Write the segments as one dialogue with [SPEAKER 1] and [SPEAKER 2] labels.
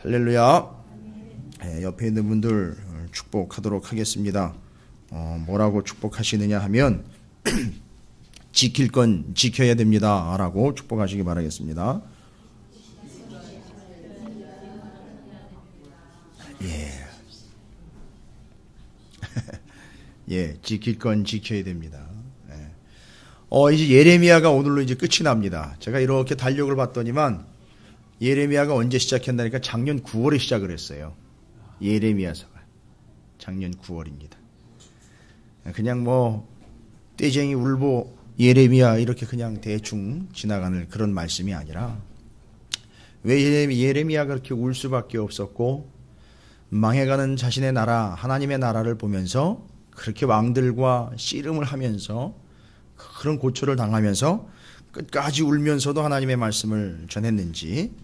[SPEAKER 1] 할렐루야. 옆에 있는 분들 축복하도록 하겠습니다. 뭐라고 축복하시느냐 하면 지킬 건 지켜야 됩니다 라고 축복하시기 바라겠습니다. 지킬 건 지켜야 됩니다. 이제 예레미야가 오늘로 이제 끝이 납니다. 제가 이렇게 달력을 봤더니만 예레미야가 언제 시작했나니까 작년 9월에 시작을 했어요. 예레미야서가 작년 9월입니다. 그냥 뭐 떼쟁이 울보 예레미야 이렇게 그냥 대충 지나가는 그런 말씀이 아니라 왜 예레미야가 그렇게 울 수밖에 없었고 망해가는 자신의 나라 하나님의 나라를 보면서 그렇게 왕들과 씨름을 하면서 그런 고초를 당하면서 끝까지 울면서도 하나님의 말씀을 전했는지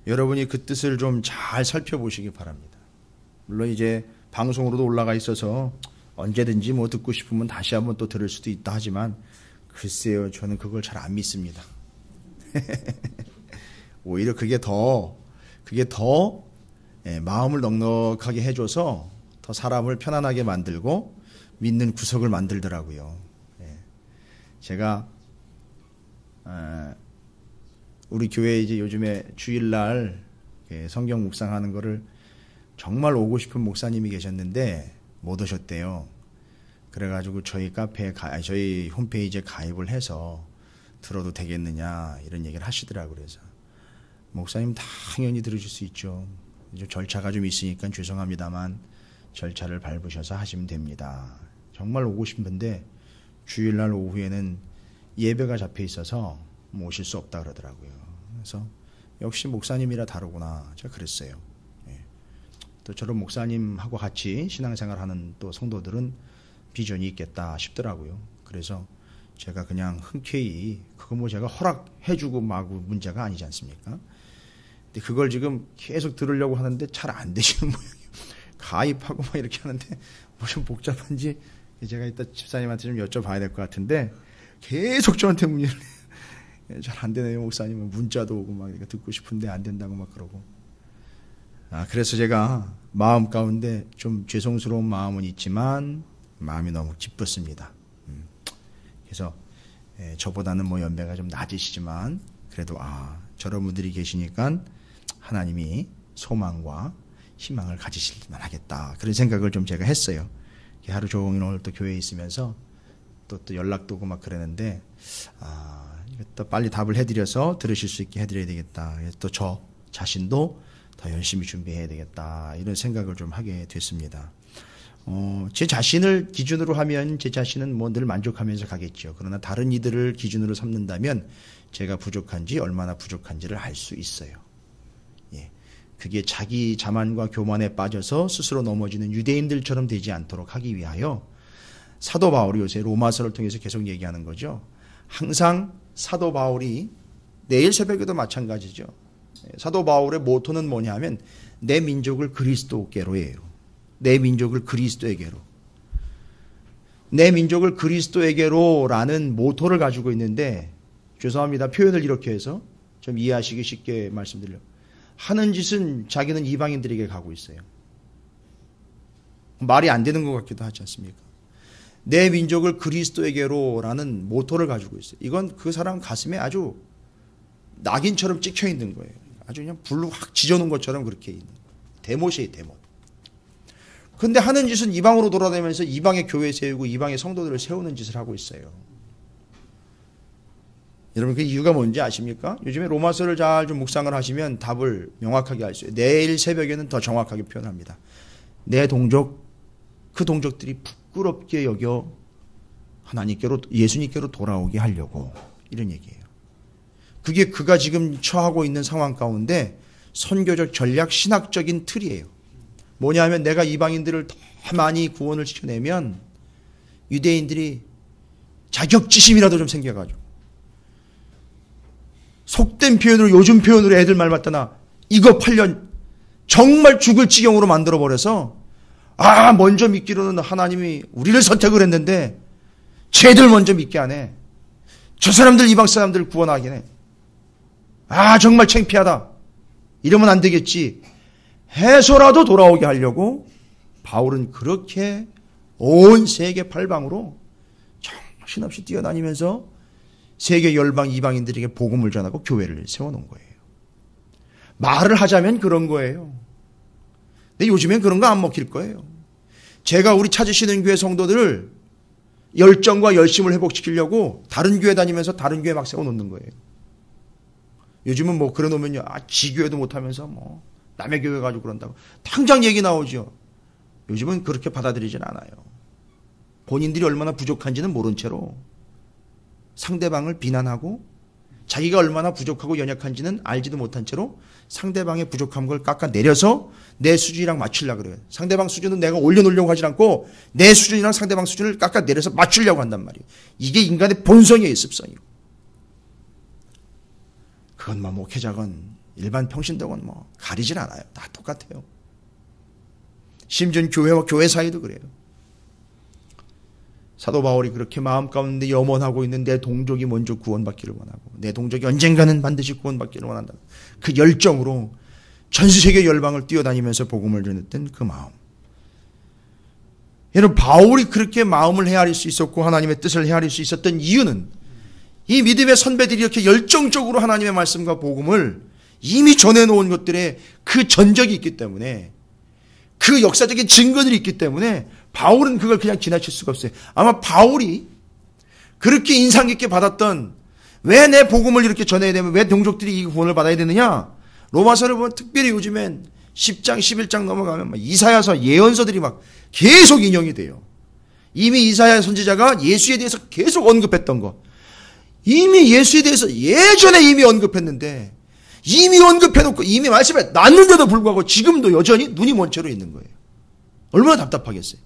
[SPEAKER 1] 여러분이 그 뜻을 좀 잘 살펴보시기 바랍니다. 물론 이제 방송으로도 올라가 있어서 언제든지 뭐 듣고 싶으면 다시 한번 또 들을 수도 있다 하지만 글쎄요, 저는 그걸 잘 안 믿습니다. 오히려 그게 더 마음을 넉넉하게 해줘서 더 사람을 편안하게 만들고 믿는 구석을 만들더라고요. 제가 우리 교회에 이제 요즘에 주일날 성경 묵상하는 거를 정말 오고 싶은 목사님이 계셨는데 못 오셨대요. 그래가지고 저희 저희 홈페이지에 가입을 해서 들어도 되겠느냐 이런 얘기를 하시더라고요. 그래서 목사님 당연히 들으실 수 있죠. 이제 절차가 좀 있으니까 죄송합니다만 절차를 밟으셔서 하시면 됩니다. 정말 오고 싶은데 주일날 오후에는 예배가 잡혀 있어서 오실 수 없다 그러더라고요. 그래서 역시 목사님이라 다르구나 제가 그랬어요. 또 저런 목사님하고 같이 신앙생활하는 또 성도들은 비전이 있겠다 싶더라고요. 그래서 제가 그냥 흔쾌히 그거 뭐 제가 허락해주고 마구 문제가 아니지 않습니까? 근데 그걸 지금 계속 들으려고 하는데 잘 안 되시는 모양이에요. 가입하고 막 이렇게 하는데 뭐 좀 복잡한지 제가 이따 집사님한테 좀 여쭤봐야 될 것 같은데 계속 저한테 문의를 잘 안 되네요. 목사님은 문자도 오고 막 듣고 싶은데 안 된다고 막 그러고. 그래서 제가 마음 가운데 좀 죄송스러운 마음은 있지만 마음이 너무 기뻤습니다. 그래서 저보다는 뭐 연배가 좀 낮으시지만 그래도 저런 분들이 계시니까 하나님이 소망과 희망을 가지실 만하겠다 그런 생각을 좀 제가 했어요. 하루 종일 오늘 또 교회에 있으면서 또 연락도 오고 막 그러는데 또 빨리 답을 해드려서 들으실 수 있게 해드려야 되겠다. 또 저 자신도 더 열심히 준비해야 되겠다 이런 생각을 좀 하게 됐습니다. 제 자신을 기준으로 하면 제 자신은 뭐 늘 만족하면서 가겠죠. 그러나 다른 이들을 기준으로 삼는다면 제가 부족한지 얼마나 부족한지를 알 수 있어요. 그게 자기 자만과 교만에 빠져서 스스로 넘어지는 유대인들처럼 되지 않도록 하기 위하여 사도 바울이 요새 로마서를 통해서 계속 얘기하는 거죠. 항상 사도 바울이 내일 새벽에도 마찬가지죠. 사도 바울의 모토는 뭐냐 하면 내 민족을 그리스도께로 해요. 내 민족을 그리스도에게로. 내 민족을 그리스도에게로 라는 모토를 가지고 있는데 죄송합니다. 표현을 이렇게 해서 좀 이해하시기 쉽게 말씀드리려고. 하는 짓은 자기는 이방인들에게 가고 있어요. 말이 안 되는 것 같기도 하지 않습니까? 내 민족을 그리스도에게로 라는 모토를 가지고 있어요. 이건 그 사람 가슴에 아주 낙인처럼 찍혀 있는 거예요. 아주 그냥 불로 확 지져놓은 것처럼 그렇게 있는 거예요. 대못이에요, 대못. 근데 하는 짓은 이방으로 돌아다니면서 이방의 교회 세우고 이방의 성도들을 세우는 짓을 하고 있어요. 여러분 그 이유가 뭔지 아십니까? 요즘에 로마서를 잘 좀 묵상을 하시면 답을 명확하게 알 수 있어요. 내일 새벽에는 더 정확하게 표현합니다. 내 동족, 그 동족들이 부끄럽게 여겨 하나님께로 예수님께로 돌아오게 하려고 이런 얘기예요. 그게 그가 지금 처하고 있는 상황 가운데 선교적 전략 신학적인 틀이에요. 뭐냐 하면 내가 이방인들을 더 많이 구원을 시켜내면 유대인들이 자격지심이라도 좀 생겨가지고 속된 표현으로 요즘 표현으로 애들 말 맞다나 이거 팔려 정말 죽을 지경으로 만들어버려서 먼저 믿기로는 하나님이 우리를 선택을 했는데 쟤들 먼저 믿게 하네. 저 사람들 이방 사람들 구원하긴 해. 정말 창피하다. 이러면 안 되겠지. 해서라도 돌아오게 하려고 바울은 그렇게 온 세계 팔방으로 정신없이 뛰어다니면서 세계 열방 이방인들에게 복음을 전하고 교회를 세워놓은 거예요. 말을 하자면 그런 거예요. 근데 요즘엔 그런 거 안 먹힐 거예요. 제가 우리 찾으시는 교회 성도들을 열정과 열심을 회복시키려고 다른 교회 다니면서 다른 교회 막 세워놓는 거예요. 요즘은 뭐 그래 놓으면요, 지교회도 못하면서 뭐 남의 교회 가지고 그런다고 당장 얘기 나오죠. 요즘은 그렇게 받아들이진 않아요. 본인들이 얼마나 부족한지는 모른 채로 상대방을 비난하고 자기가 얼마나 부족하고 연약한지는 알지도 못한 채로 상대방의 부족한 걸 깎아내려서 내 수준이랑 맞추려고 그래요. 상대방 수준은 내가 올려놓으려고 하지 않고 내 수준이랑 상대방 수준을 깎아내려서 맞추려고 한단 말이에요. 이게 인간의 본성이에요, 습성이고. 그건 뭐 목회자건 일반 평신도건 뭐 가리질 않아요. 다 똑같아요. 심지어 교회와 교회 사이도 그래요. 사도 바울이 그렇게 마음 가운데 염원하고 있는 내 동족이 먼저 구원받기를 원하고 내 동족이 언젠가는 반드시 구원받기를 원한다. 그 열정으로 전 세계 열방을 뛰어다니면서 복음을 전했던 그 마음. 여러분, 바울이 그렇게 마음을 헤아릴 수 있었고 하나님의 뜻을 헤아릴 수 있었던 이유는 이 믿음의 선배들이 이렇게 열정적으로 하나님의 말씀과 복음을 이미 전해놓은 것들에 그 전적이 있기 때문에, 그 역사적인 증거들이 있기 때문에 바울은 그걸 그냥 지나칠 수가 없어요. 아마 바울이 그렇게 인상 깊게 받았던, 왜 내 복음을 이렇게 전해야 되면 왜 동족들이 이 구원을 받아야 되느냐, 로마서를 보면 특별히 요즘엔 10장 11장 넘어가면 막 이사야서 예언서들이 막 계속 인용이 돼요. 이미 이사야 선지자가 예수에 대해서 계속 언급했던 거, 이미 예수에 대해서 예전에 이미 언급했는데, 이미 언급해놓고 이미 말씀에 놨는데도 불구하고 지금도 여전히 눈이 먼 채로 있는 거예요. 얼마나 답답하겠어요.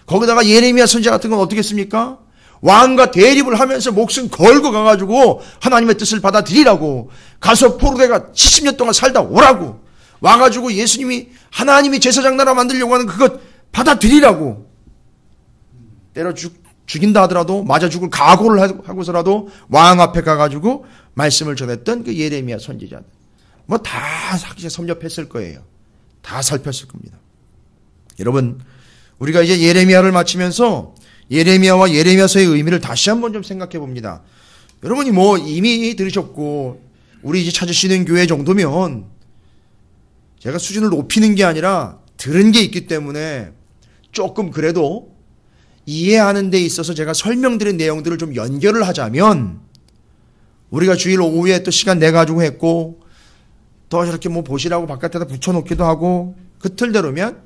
[SPEAKER 1] 거기다가 예레미야 선지자 같은 건 어떻게 했습니까? 왕과 대립을 하면서 목숨 걸고 가가지고 하나님의 뜻을 받아들이라고, 가서 포로대가 70년 동안 살다 오라고, 와가지고 예수님이 하나님이 제사장 나라 만들려고 하는 그것 받아들이라고, 때려 죽인다 하더라도 맞아 죽을 각오를 하고서라도 왕 앞에 가가지고 말씀을 전했던 그 예레미야 선지자들, 뭐 다 섭렵했을 거예요. 다 살폈을 겁니다. 여러분, 우리가 이제 예레미야를 마치면서 예레미야와 예레미야서의 의미를 다시 한번 좀 생각해 봅니다. 여러분이 뭐 이미 들으셨고 우리 이제 찾으시는 교회 정도면 제가 수준을 높이는 게 아니라 들은 게 있기 때문에 조금 그래도 이해하는 데 있어서 제가 설명드린 내용들을 좀 연결을 하자면, 우리가 주일 오후에 또 시간 내가지고 했고 또 저렇게 뭐 보시라고 바깥에다 붙여놓기도 하고 그 틀대로면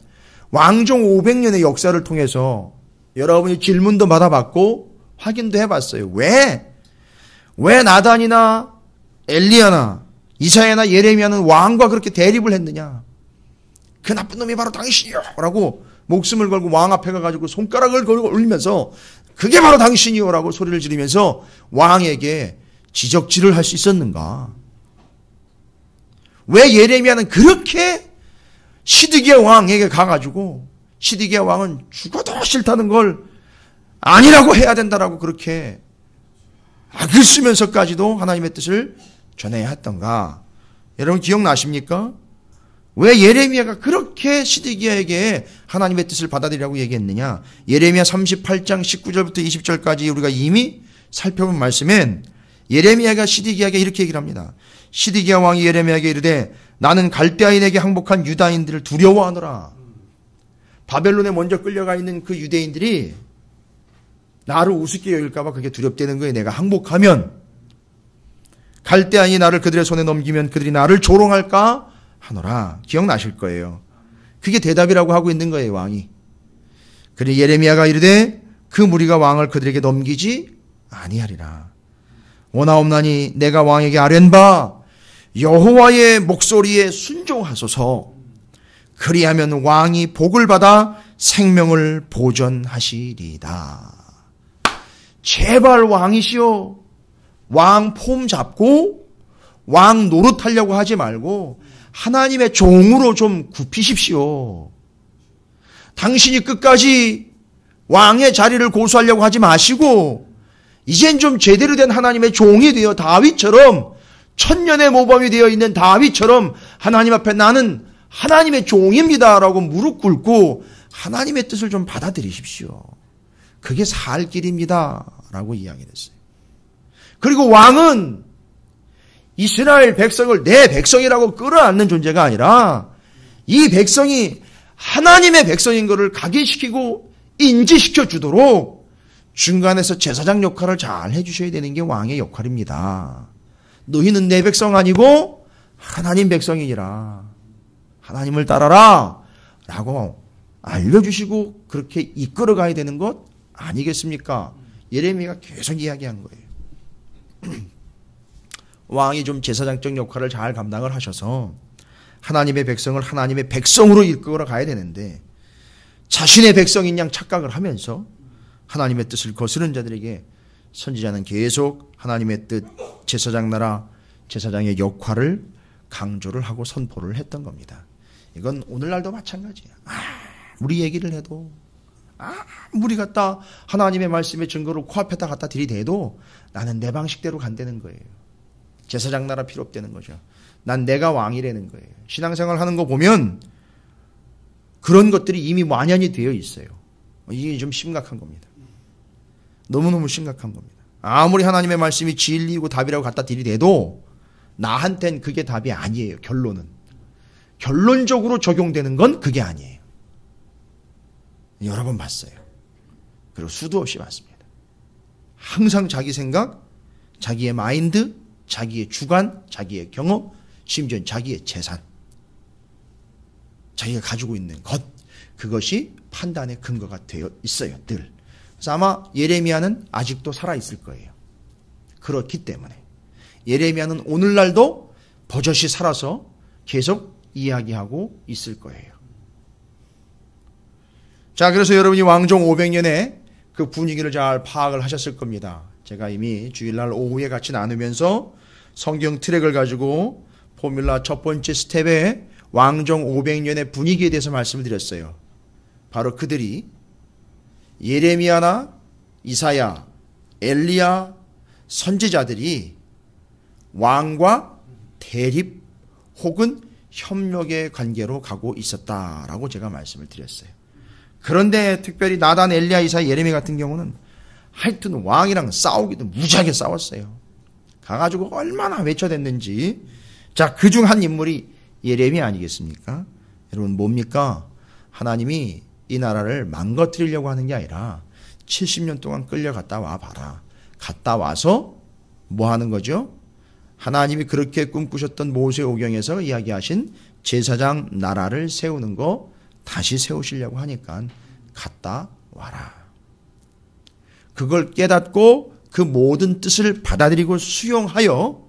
[SPEAKER 1] 왕정 500년의 역사를 통해서 여러분이 질문도 받아봤고 확인도 해봤어요. 왜 나단이나 엘리야나 이사야나 예레미야는 왕과 그렇게 대립을 했느냐? 그 나쁜 놈이 바로 당신이요 라고 목숨을 걸고 왕 앞에 가가지고 손가락을 걸고 울면서 그게 바로 당신이요 라고 소리를 지르면서 왕에게 지적질을 할 수 있었는가? 왜 예레미야는 그렇게 시드기야 왕에게 가가지고 시드기야 왕은 죽어도 싫다는 걸 아니라고 해야 된다라고 그렇게 악을 쓰면서까지도 하나님의 뜻을 전해야 했던가? 여러분 기억나십니까? 왜 예레미야가 그렇게 시드기야에게 하나님의 뜻을 받아들이라고 얘기했느냐? 예레미야 38장 19절부터 20절까지 우리가 이미 살펴본 말씀엔 예레미야가 시드기야에게 이렇게 얘기를 합니다. 시드기야 왕이 예레미야에게 이르되 나는 갈대아인에게 항복한 유다인들을 두려워하노라. 바벨론에 먼저 끌려가 있는 그 유대인들이 나를 우습게 여길까 봐 그게 두렵다는 거예요. 내가 항복하면 갈대아인이 나를 그들의 손에 넘기면 그들이 나를 조롱할까 하노라. 기억나실 거예요. 그게 대답이라고 하고 있는 거예요, 왕이. 그래 예레미야가 이르되 그 무리가 왕을 그들에게 넘기지 아니하리라. 원하옵나니 내가 왕에게 아뢰는 바 여호와의 목소리에 순종하소서. 그리하면 왕이 복을 받아 생명을 보존하시리다. 제발 왕이시여, 왕 폼 잡고 왕 노릇하려고 하지 말고 하나님의 종으로 좀 굽히십시오. 당신이 끝까지 왕의 자리를 고수하려고 하지 마시고 이젠 좀 제대로 된 하나님의 종이 되어 다윗처럼, 천년의 모범이 되어 있는 다윗처럼 하나님 앞에 나는 하나님의 종입니다라고 무릎 꿇고 하나님의 뜻을 좀 받아들이십시오. 그게 살 길입니다라고 이야기를 했어요. 그리고 왕은 이스라엘 백성을 내 백성이라고 끌어안는 존재가 아니라 이 백성이 하나님의 백성인 것을 각인시키고 인지시켜 주도록 중간에서 제사장 역할을 잘 해주셔야 되는 게 왕의 역할입니다. 너희는 내 백성 아니고 하나님 백성이니라. 하나님을 따라라 라고 알려주시고 그렇게 이끌어가야 되는 것 아니겠습니까? 예레미야가 계속 이야기한 거예요. 왕이 좀 제사장적 역할을 잘 감당을 하셔서 하나님의 백성을 하나님의 백성으로 이끌어 가야 되는데 자신의 백성인 양 착각을 하면서 하나님의 뜻을 거스른 자들에게 선지자는 계속 하나님의 뜻, 제사장 나라, 제사장의 역할을 강조를 하고 선포를 했던 겁니다. 이건 오늘날도 마찬가지야. 우리 얘기를 해도 우리 갖다 하나님의 말씀의 증거를 코앞에다 갖다 들이대도 나는 내 방식대로 간다는 거예요. 제사장 나라 필요 없다는 거죠. 난 내가 왕이라는 거예요. 신앙생활 하는 거 보면 그런 것들이 이미 만연이 되어 있어요. 이게 좀 심각한 겁니다. 너무너무 심각한 겁니다. 아무리 하나님의 말씀이 진리이고 답이라고 갖다 들이대도 나한텐 그게 답이 아니에요. 결론은. 결론적으로 적용되는 건 그게 아니에요. 여러 번 봤어요. 그리고 수도 없이 봤습니다. 항상 자기 생각, 자기의 마인드, 자기의 주관, 자기의 경험, 심지어 자기의 재산, 자기가 가지고 있는 것, 그것이 판단의 근거가 되어 있어요. 늘. 그래서 아마 예레미야는 아직도 살아있을 거예요. 그렇기 때문에 예레미야는 오늘날도 버젓이 살아서 계속 이야기하고 있을 거예요. 자, 그래서 여러분이 왕정 500년에 그 분위기를 잘 파악을 하셨을 겁니다. 제가 이미 주일날 오후에 같이 나누면서 성경 트랙을 가지고 포뮬라 첫 번째 스텝에 왕정 500년의 분위기에 대해서 말씀을 드렸어요. 바로 그들이 예레미야나 이사야, 엘리야 선지자들이 왕과 대립 혹은 협력의 관계로 가고 있었다라고 제가 말씀을 드렸어요. 그런데 특별히 나단, 엘리야, 이사야, 예레미야 같은 경우는 하여튼 왕이랑 싸우기도 무지하게 싸웠어요. 가가지고 얼마나 외쳐댔는지. 자, 그중 한 인물이 예레미야 아니겠습니까? 여러분 뭡니까? 하나님이 이 나라를 망가뜨리려고 하는 게 아니라 70년 동안 끌려갔다 와봐라. 갔다 와서 뭐 하는 거죠? 하나님이 그렇게 꿈꾸셨던 모세오경에서 이야기하신 제사장 나라를 세우는 거 다시 세우시려고 하니까 갔다 와라. 그걸 깨닫고 그 모든 뜻을 받아들이고 수용하여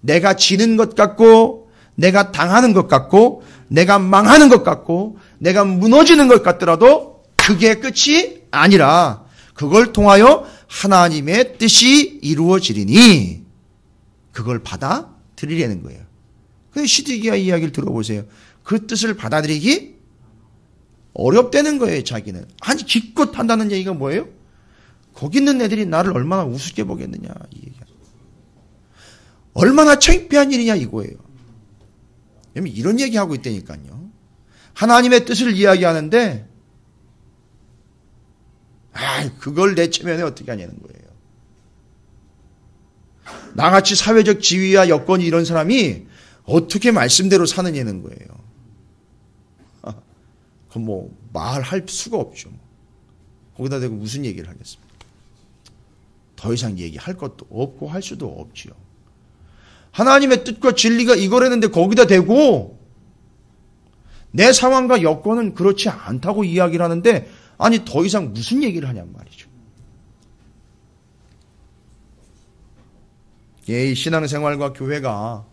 [SPEAKER 1] 내가 지는 것 같고 내가 당하는 것 같고 내가 망하는 것 같고 내가 무너지는 것 같더라도 그게 끝이 아니라 그걸 통하여 하나님의 뜻이 이루어지리니 그걸 받아들이려는 거예요. 그 시드기야 이야기를 들어보세요. 그 뜻을 받아들이기 어렵다는 거예요. 자기는. 아니 기껏 한다는 얘기가 뭐예요? 거기 있는 애들이 나를 얼마나 우습게 보겠느냐 이 얘기야. 얼마나 창피한 일이냐 이거예요. 이런 얘기하고 있다니까요. 하나님의 뜻을 이야기하는데 그걸 내 체면에 어떻게 하냐는 거예요. 나같이 사회적 지위와 여건이 이런 사람이 어떻게 말씀대로 사느냐는 거예요. 그럼 뭐 말할 수가 없죠. 거기다 대고 무슨 얘기를 하겠습니까? 더 이상 얘기할 것도 없고 할 수도 없지요. 하나님의 뜻과 진리가 이거라는데 거기다 대고 내 상황과 여건은 그렇지 않다고 이야기를 하는데 아니 더 이상 무슨 얘기를 하냔 말이죠. 이 신앙생활과 교회가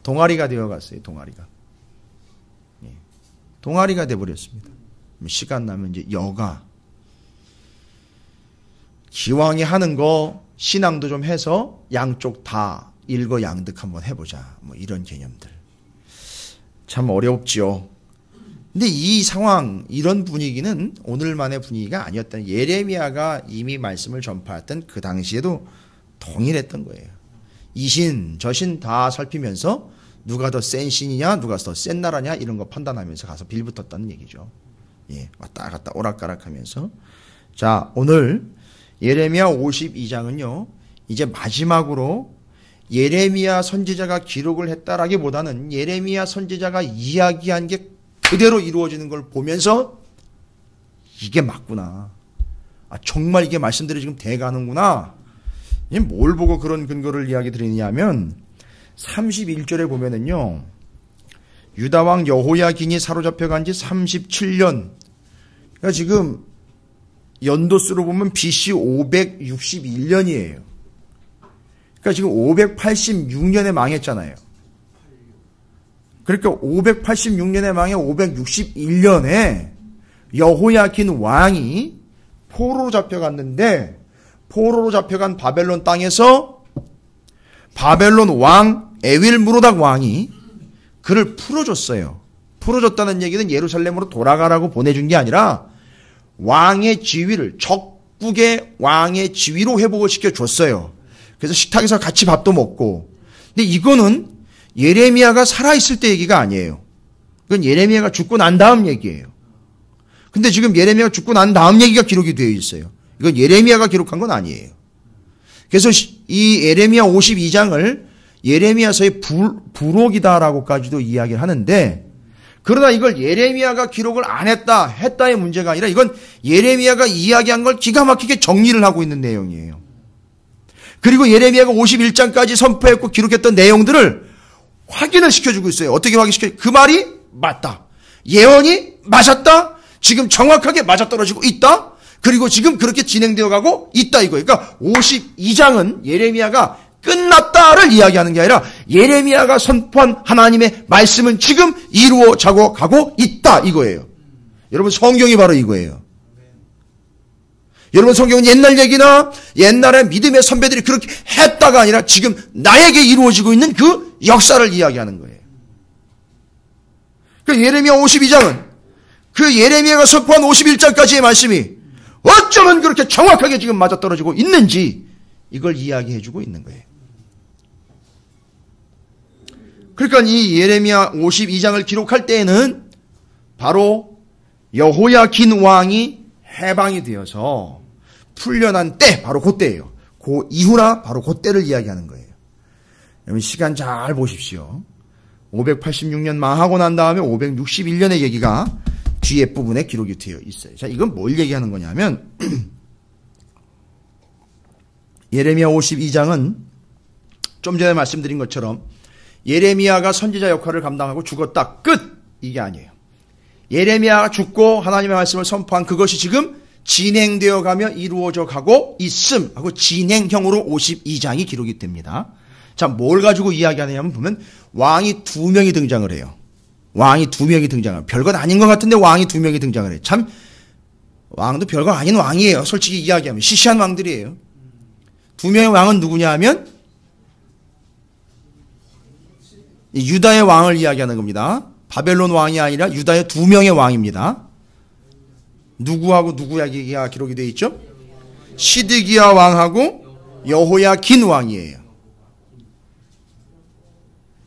[SPEAKER 1] 동아리가 되어갔어요. 동아리가 돼버렸습니다. 시간 나면 이제 여가 기왕에 하는 거 신앙도 좀 해서 양쪽 다 일거양득 한번 해보자. 뭐 이런 개념들. 참 어렵죠. 근데 이 상황, 이런 분위기는 오늘만의 분위기가 아니었던 예레미야가 이미 말씀을 전파했던 그 당시에도 동일했던 거예요. 이신, 저신 다 살피면서 누가 더 센 신이냐, 누가 더 센 나라냐 이런 거 판단하면서 가서 빌붙었다는 얘기죠. 예, 왔다 갔다 오락가락하면서. 자, 오늘 예레미야 52장은요. 이제 마지막으로 예레미야 선지자가 기록을 했다라기보다는 예레미야 선지자가 이야기한 게 그대로 이루어지는 걸 보면서 이게 맞구나. 아, 정말 이게 말씀대로 지금 돼가는구나. 뭘 보고 그런 근거를 이야기 드리냐면 31절에 보면은요. 유다왕 여호야긴이 사로잡혀간 지 37년. 그러니까 지금 연도수로 보면 BC 561년이에요. 그러니까 지금 586년에 망했잖아요. 그러니까 586년에 망해 561년에 여호야긴 왕이 포로로 잡혀갔는데 포로로 잡혀간 바벨론 땅에서 바벨론 왕 에윌무로닥 왕이 그를 풀어줬어요. 풀어줬다는 얘기는 예루살렘으로 돌아가라고 보내준 게 아니라 왕의 지위를 적국의 왕의 지위로 회복을 시켜줬어요. 그래서 식탁에서 같이 밥도 먹고. 근데 이거는 예레미야가 살아있을 때 얘기가 아니에요. 그건 예레미야가 죽고 난 다음 얘기예요. 근데 지금 예레미야가 죽고 난 다음 얘기가 기록이 되어 있어요. 이건 예레미야가 기록한 건 아니에요. 그래서 이 예레미야 52장을 예레미야서의 부록이다라고까지도 이야기를 하는데, 그러나 이걸 예레미야가 기록을 안 했다, 했다의 문제가 아니라 이건 예레미야가 이야기한 걸 기가 막히게 정리를 하고 있는 내용이에요. 그리고 예레미야가 51장까지 선포했고 기록했던 내용들을 확인을 시켜주고 있어요. 어떻게 확인시켜요? 그 말이 맞다. 예언이 맞았다. 지금 정확하게 맞아떨어지고 있다. 그리고 지금 그렇게 진행되어 가고 있다 이거예요. 그러니까 52장은 예레미야가 끝났다를 이야기하는 게 아니라 예레미야가 선포한 하나님의 말씀은 지금 이루어지고 가고 있다 이거예요. 여러분 성경이 바로 이거예요. 여러분 성경은 옛날 얘기나 옛날에 믿음의 선배들이 그렇게 했다가 아니라 지금 나에게 이루어지고 있는 그 역사를 이야기하는 거예요. 그 예레미야 52장은 그 예레미야가 선포한 51장까지의 말씀이 어쩌면 그렇게 정확하게 지금 맞아떨어지고 있는지 이걸 이야기해주고 있는 거예요. 그러니까 이 예레미야 52장을 기록할 때에는 바로 여호야긴 왕이 해방이 되어서 풀려난 때, 바로 그때예요. 그 이후나 바로 그때를 이야기하는 거예요. 여러분 시간 잘 보십시오. 586년 망하고 난 다음에 561년의 얘기가 뒤에 부분에 기록이 되어 있어요. 자, 이건 뭘 얘기하는 거냐면 예레미야 52장은 좀 전에 말씀드린 것처럼 예레미야가 선지자 역할을 감당하고 죽었다. 끝! 이게 아니에요. 예레미야가 죽고 하나님의 말씀을 선포한 그것이 지금 진행되어 가며 이루어져 가고 있음 하고 진행형으로 52장이 기록이 됩니다. 자, 뭘 가지고 이야기하느냐면 보면 왕이 2명이 등장을 해요. 왕이 2명이 등장을 해요. 별것 아닌 것 같은데 왕이 2명이 등장을 해요. 참 왕도 별거 아닌 왕이에요. 솔직히 이야기하면 시시한 왕들이에요. 2명의 왕은 누구냐 하면 유다의 왕을 이야기하는 겁니다. 바벨론 왕이 아니라 유다의 2명의 왕입니다. 누구하고 누구 이야기가 기록이 되어 있죠? 시드기야 왕하고 여호야긴 왕이에요.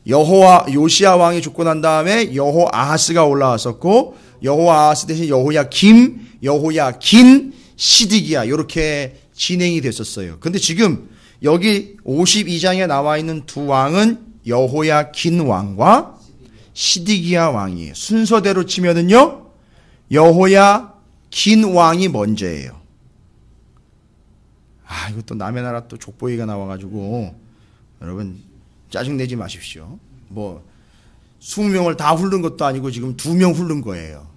[SPEAKER 1] 요시야 왕이 죽고 난 다음에 여호아하스가 올라왔었고 여호아하스 대신 여호야긴, 시드기야 이렇게 진행이 됐었어요. 근데 지금 여기 52장에 나와 있는 2 왕은 여호야긴 왕과 시드기야 왕이에요. 순서대로 치면은요 여호야긴 왕이 먼저예요. 아, 이것도 남의 나라 또 족보기가 나와가지고 여러분 짜증내지 마십시오. 뭐 20명을 다 훑는 것도 아니고 지금 2명 훑는 거예요.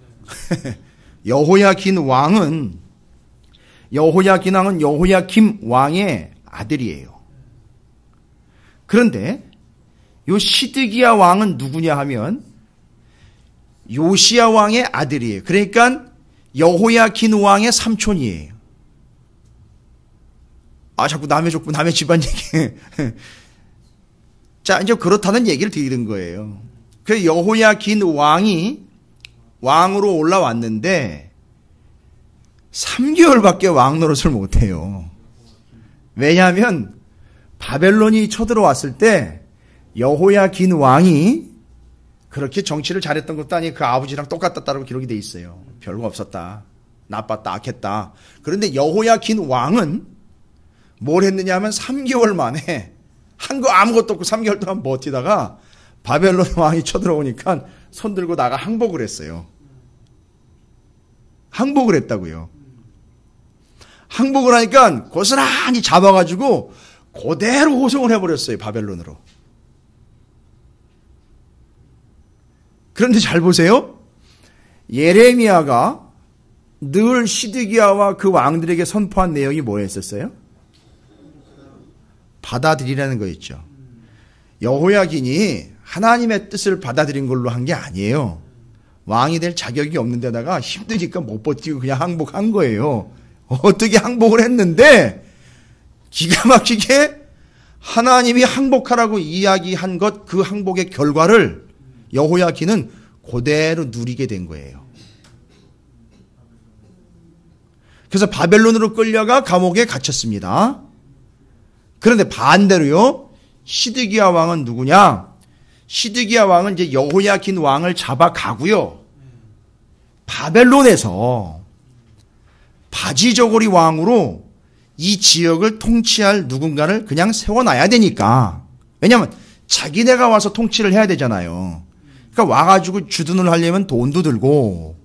[SPEAKER 1] 여호야긴 왕은 여호야김 왕의 아들이에요. 그런데 요 시드기야 왕은 누구냐 하면 요시야 왕의 아들이에요. 그러니까 여호야긴 왕의 삼촌이에요. 아, 자꾸 남의 족보, 남의 집안 얘기. 자, 이제 그렇다는 얘기를 드리는 거예요. 그 여호야긴 왕이 왕으로 올라왔는데 3개월밖에 왕 노릇을 못해요. 왜냐하면 바벨론이 쳐들어왔을 때 여호야긴 왕이 그렇게 정치를 잘했던 것도 아니고 그 아버지랑 똑같았다고 기록이 돼 있어요. 별거 없었다. 나빴다. 악했다. 그런데 여호야긴 왕은 뭘 했느냐 하면 3개월 만에 한 거 아무것도 없고 3개월 동안 버티다가 바벨론 왕이 쳐들어오니까 손 들고 나가 항복을 했어요. 항복을 했다고요. 항복을 하니까 고스란히 잡아가지고 그대로 호송을 해버렸어요. 바벨론으로. 그런데 잘 보세요. 예레미야가 늘 시드기야와 그 왕들에게 선포한 내용이 뭐였었어요? 받아들이라는 거였죠. 여호야긴이 하나님의 뜻을 받아들인 걸로 한 게 아니에요. 왕이 될 자격이 없는 데다가 힘드니까 못 버티고 그냥 항복한 거예요. 어떻게 항복을 했는데 기가 막히게 하나님이 항복하라고 이야기한 것, 그 항복의 결과를 여호야긴은 그대로 누리게 된 거예요. 그래서 바벨론으로 끌려가 감옥에 갇혔습니다. 그런데 반대로요, 시드기야 왕은 누구냐? 시드기야 왕은 이제 여호야긴 왕을 잡아가고요. 바벨론에서 바지저고리 왕으로 이 지역을 통치할 누군가를 그냥 세워놔야 되니까. 왜냐하면 자기네가 와서 통치를 해야 되잖아요. 그러니까 와가지고 주둔을 하려면 돈도 들고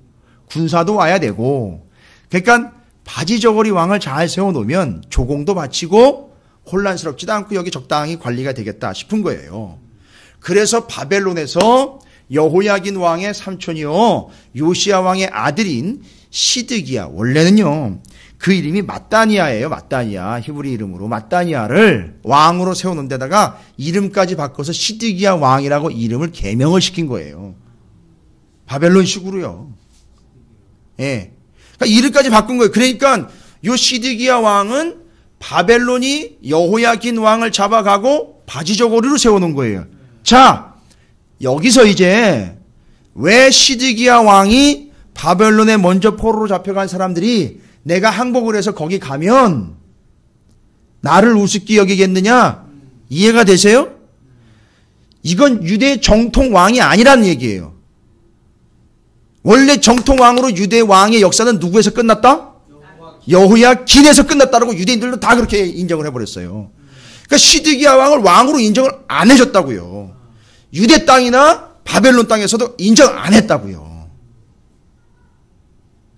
[SPEAKER 1] 군사도 와야 되고. 그러니까 바지저고리 왕을 잘 세워놓으면 조공도 바치고 혼란스럽지도 않고 여기 적당히 관리가 되겠다 싶은 거예요. 그래서 바벨론에서 여호야긴 왕의 삼촌이요, 요시야 왕의 아들인 시드기야, 원래는요 그 이름이 mat단이야예요. mat단이야, 히브리 이름으로 mat단이야를 왕으로 세워놓은 데다가 이름까지 바꿔서 시드기야 왕이라고 이름을 개명을 시킨 거예요. 바벨론식으로요. 예. 그러니까 이름까지 바꾼 거예요. 그러니까 요 시드기야 왕은 바벨론이 여호야긴 왕을 잡아가고 바지저고리로 세워놓은 거예요. 자, 여기서 이제 왜 시드기야 왕이 바벨론에 먼저 포로로 잡혀간 사람들이 내가 항복을 해서 거기 가면 나를 우습게 여기겠느냐? 이해가 되세요? 이건 유대 정통 왕이 아니라는 얘기예요. 원래 정통 왕으로 유대 왕의 역사는 누구에서 끝났다? 여호야긴에서 끝났다라고 유대인들도 다 그렇게 인정을 해버렸어요. 그러니까 시드기야 왕을 왕으로 인정을 안 해줬다고요. 유대 땅이나 바벨론 땅에서도 인정 안 했다고요.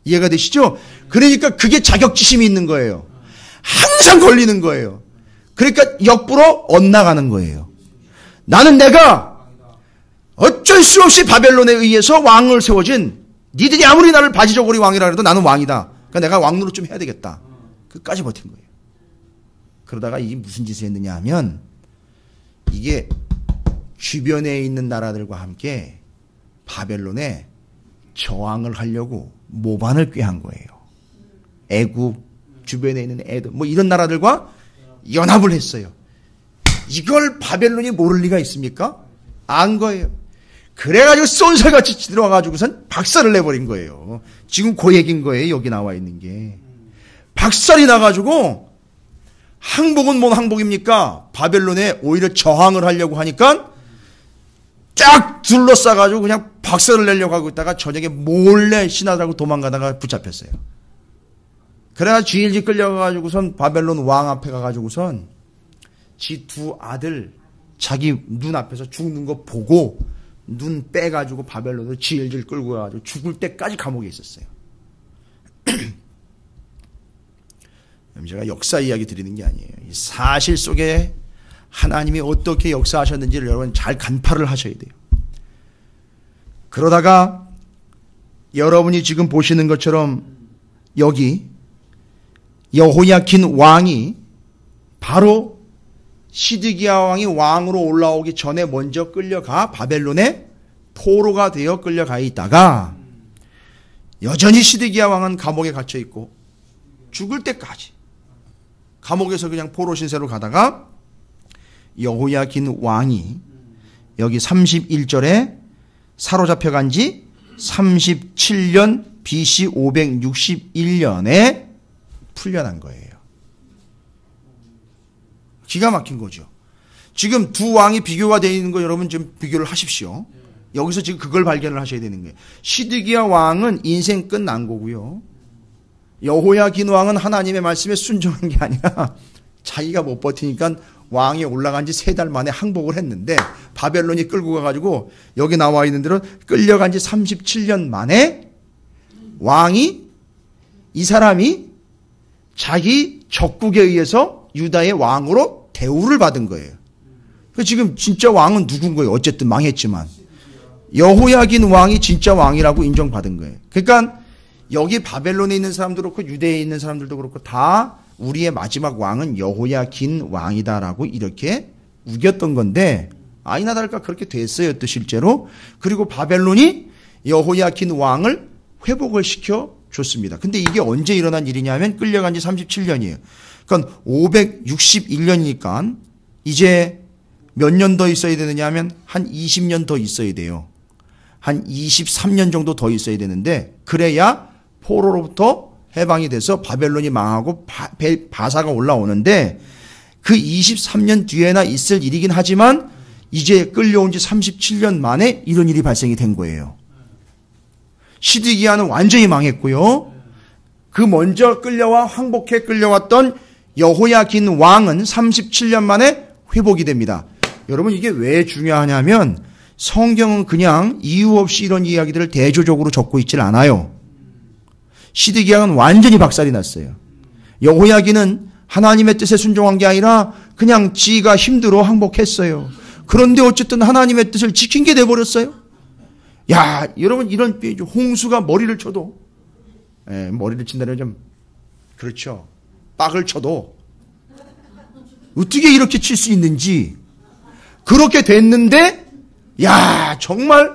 [SPEAKER 1] 이해가 되시죠? 그러니까 그게 자격지심이 있는 거예요. 항상 걸리는 거예요. 그러니까 역부로 엇나가는 거예요. 나는 내가 어쩔 수 없이 바벨론에 의해서 왕을 세워진, 니들이 아무리 나를 바지저고리 왕이라 해도 나는 왕이다. 그러니까 내가 왕노릇 좀 해야 되겠다. 끝까지 버틴 거예요. 그러다가 이게 무슨 짓을 했느냐 하면, 이게 주변에 있는 나라들과 함께 바벨론에 저항을 하려고 모반을 꾀한 거예요. 애굽, 주변에 있는 애돔, 뭐 이런 나라들과 연합을 했어요. 이걸 바벨론이 모를 리가 있습니까? 안 거예요. 그래가지고 쏜살같이 들어와가지고선 박살을 내버린 거예요. 지금 그 얘기인 거예요. 여기 나와 있는 게. 박살이 나가지고 항복은 뭔 항복입니까? 바벨론에 오히려 저항을 하려고 하니까 쫙 둘러싸가지고 그냥 박살을 내려고 하고 있다가 저녁에 몰래 신하들하고 도망가다가 붙잡혔어요. 그래가 쥐일지 끌려가가지고선 바벨론 왕 앞에 가가지고선 지 두 아들 자기 눈 앞에서 죽는 거 보고 눈 빼가지고 바벨론으로 질질 끌고 가가지고 죽을 때까지 감옥에 있었어요. 제가 역사 이야기 드리는 게 아니에요. 이 사실 속에 하나님이 어떻게 역사하셨는지를 여러분 잘 간파를 하셔야 돼요. 그러다가 여러분이 지금 보시는 것처럼 여기 여호야긴 왕이 바로 시드기야 왕이 왕으로 올라오기 전에 먼저 끌려가 바벨론에 포로가 되어 끌려가 있다가 여전히 시드기야 왕은 감옥에 갇혀 있고 죽을 때까지 감옥에서 그냥 포로 신세로 가다가 여호야긴 왕이 여기 31절에 사로잡혀 간 지 37년 BC 561년에 풀려난 거예요. 기가 막힌 거죠. 지금 두 왕이 비교가 되어 있는 거 여러분 좀 비교를 하십시오. 여기서 지금 그걸 발견을 하셔야 되는 거예요. 시드기야 왕은 인생 끝난 거고요. 여호야긴 왕은 하나님의 말씀에 순종한 게 아니라 자기가 못 버티니까 왕이 올라간 지 3달 만에 항복을 했는데 바벨론이 끌고 가가지고 여기 나와 있는 대로 끌려간 지 37년 만에 왕이 이 사람이 자기 적국에 의해서 유다의 왕으로 대우를 받은 거예요. 지금 진짜 왕은 누군 거예요? 어쨌든 망했지만 여호야긴 왕이 진짜 왕이라고 인정받은 거예요. 그러니까 여기 바벨론에 있는 사람도 그렇고 유대에 있는 사람들도 그렇고 다 우리의 마지막 왕은 여호야긴 왕이다라고 이렇게 우겼던 건데 아니나 다를까 그렇게 됐어요 또 실제로. 그리고 바벨론이 여호야긴 왕을 회복을 시켜 줬습니다. 근데 이게 언제 일어난 일이냐면 끌려간 지 37년이에요. 그러니까 561년이니까 이제 몇 년 더 있어야 되느냐 하면 한 20년 더 있어야 돼요. 한 23년 정도 더 있어야 되는데 그래야 포로로부터 해방이 돼서 바벨론이 망하고 바사가 올라오는데 그 23년 뒤에나 있을 일이긴 하지만 이제 끌려온 지 37년 만에 이런 일이 발생이 된 거예요. 시드기야는 완전히 망했고요. 그 먼저 끌려와 항복해 끌려왔던 여호야긴 왕은 37년 만에 회복이 됩니다. 여러분 이게 왜 중요하냐면 성경은 그냥 이유 없이 이런 이야기들을 대조적으로 적고 있질 않아요. 시드기야는 완전히 박살이 났어요. 여호야긴은 하나님의 뜻에 순종한 게 아니라 그냥 지가 힘들어 항복했어요. 그런데 어쨌든 하나님의 뜻을 지킨 게 돼버렸어요. 야, 여러분 이런 홍수가 머리를 쳐도 머리를 친다면 좀 그렇죠. 빡을 쳐도 어떻게 이렇게 칠 수 있는지 그렇게 됐는데 야 정말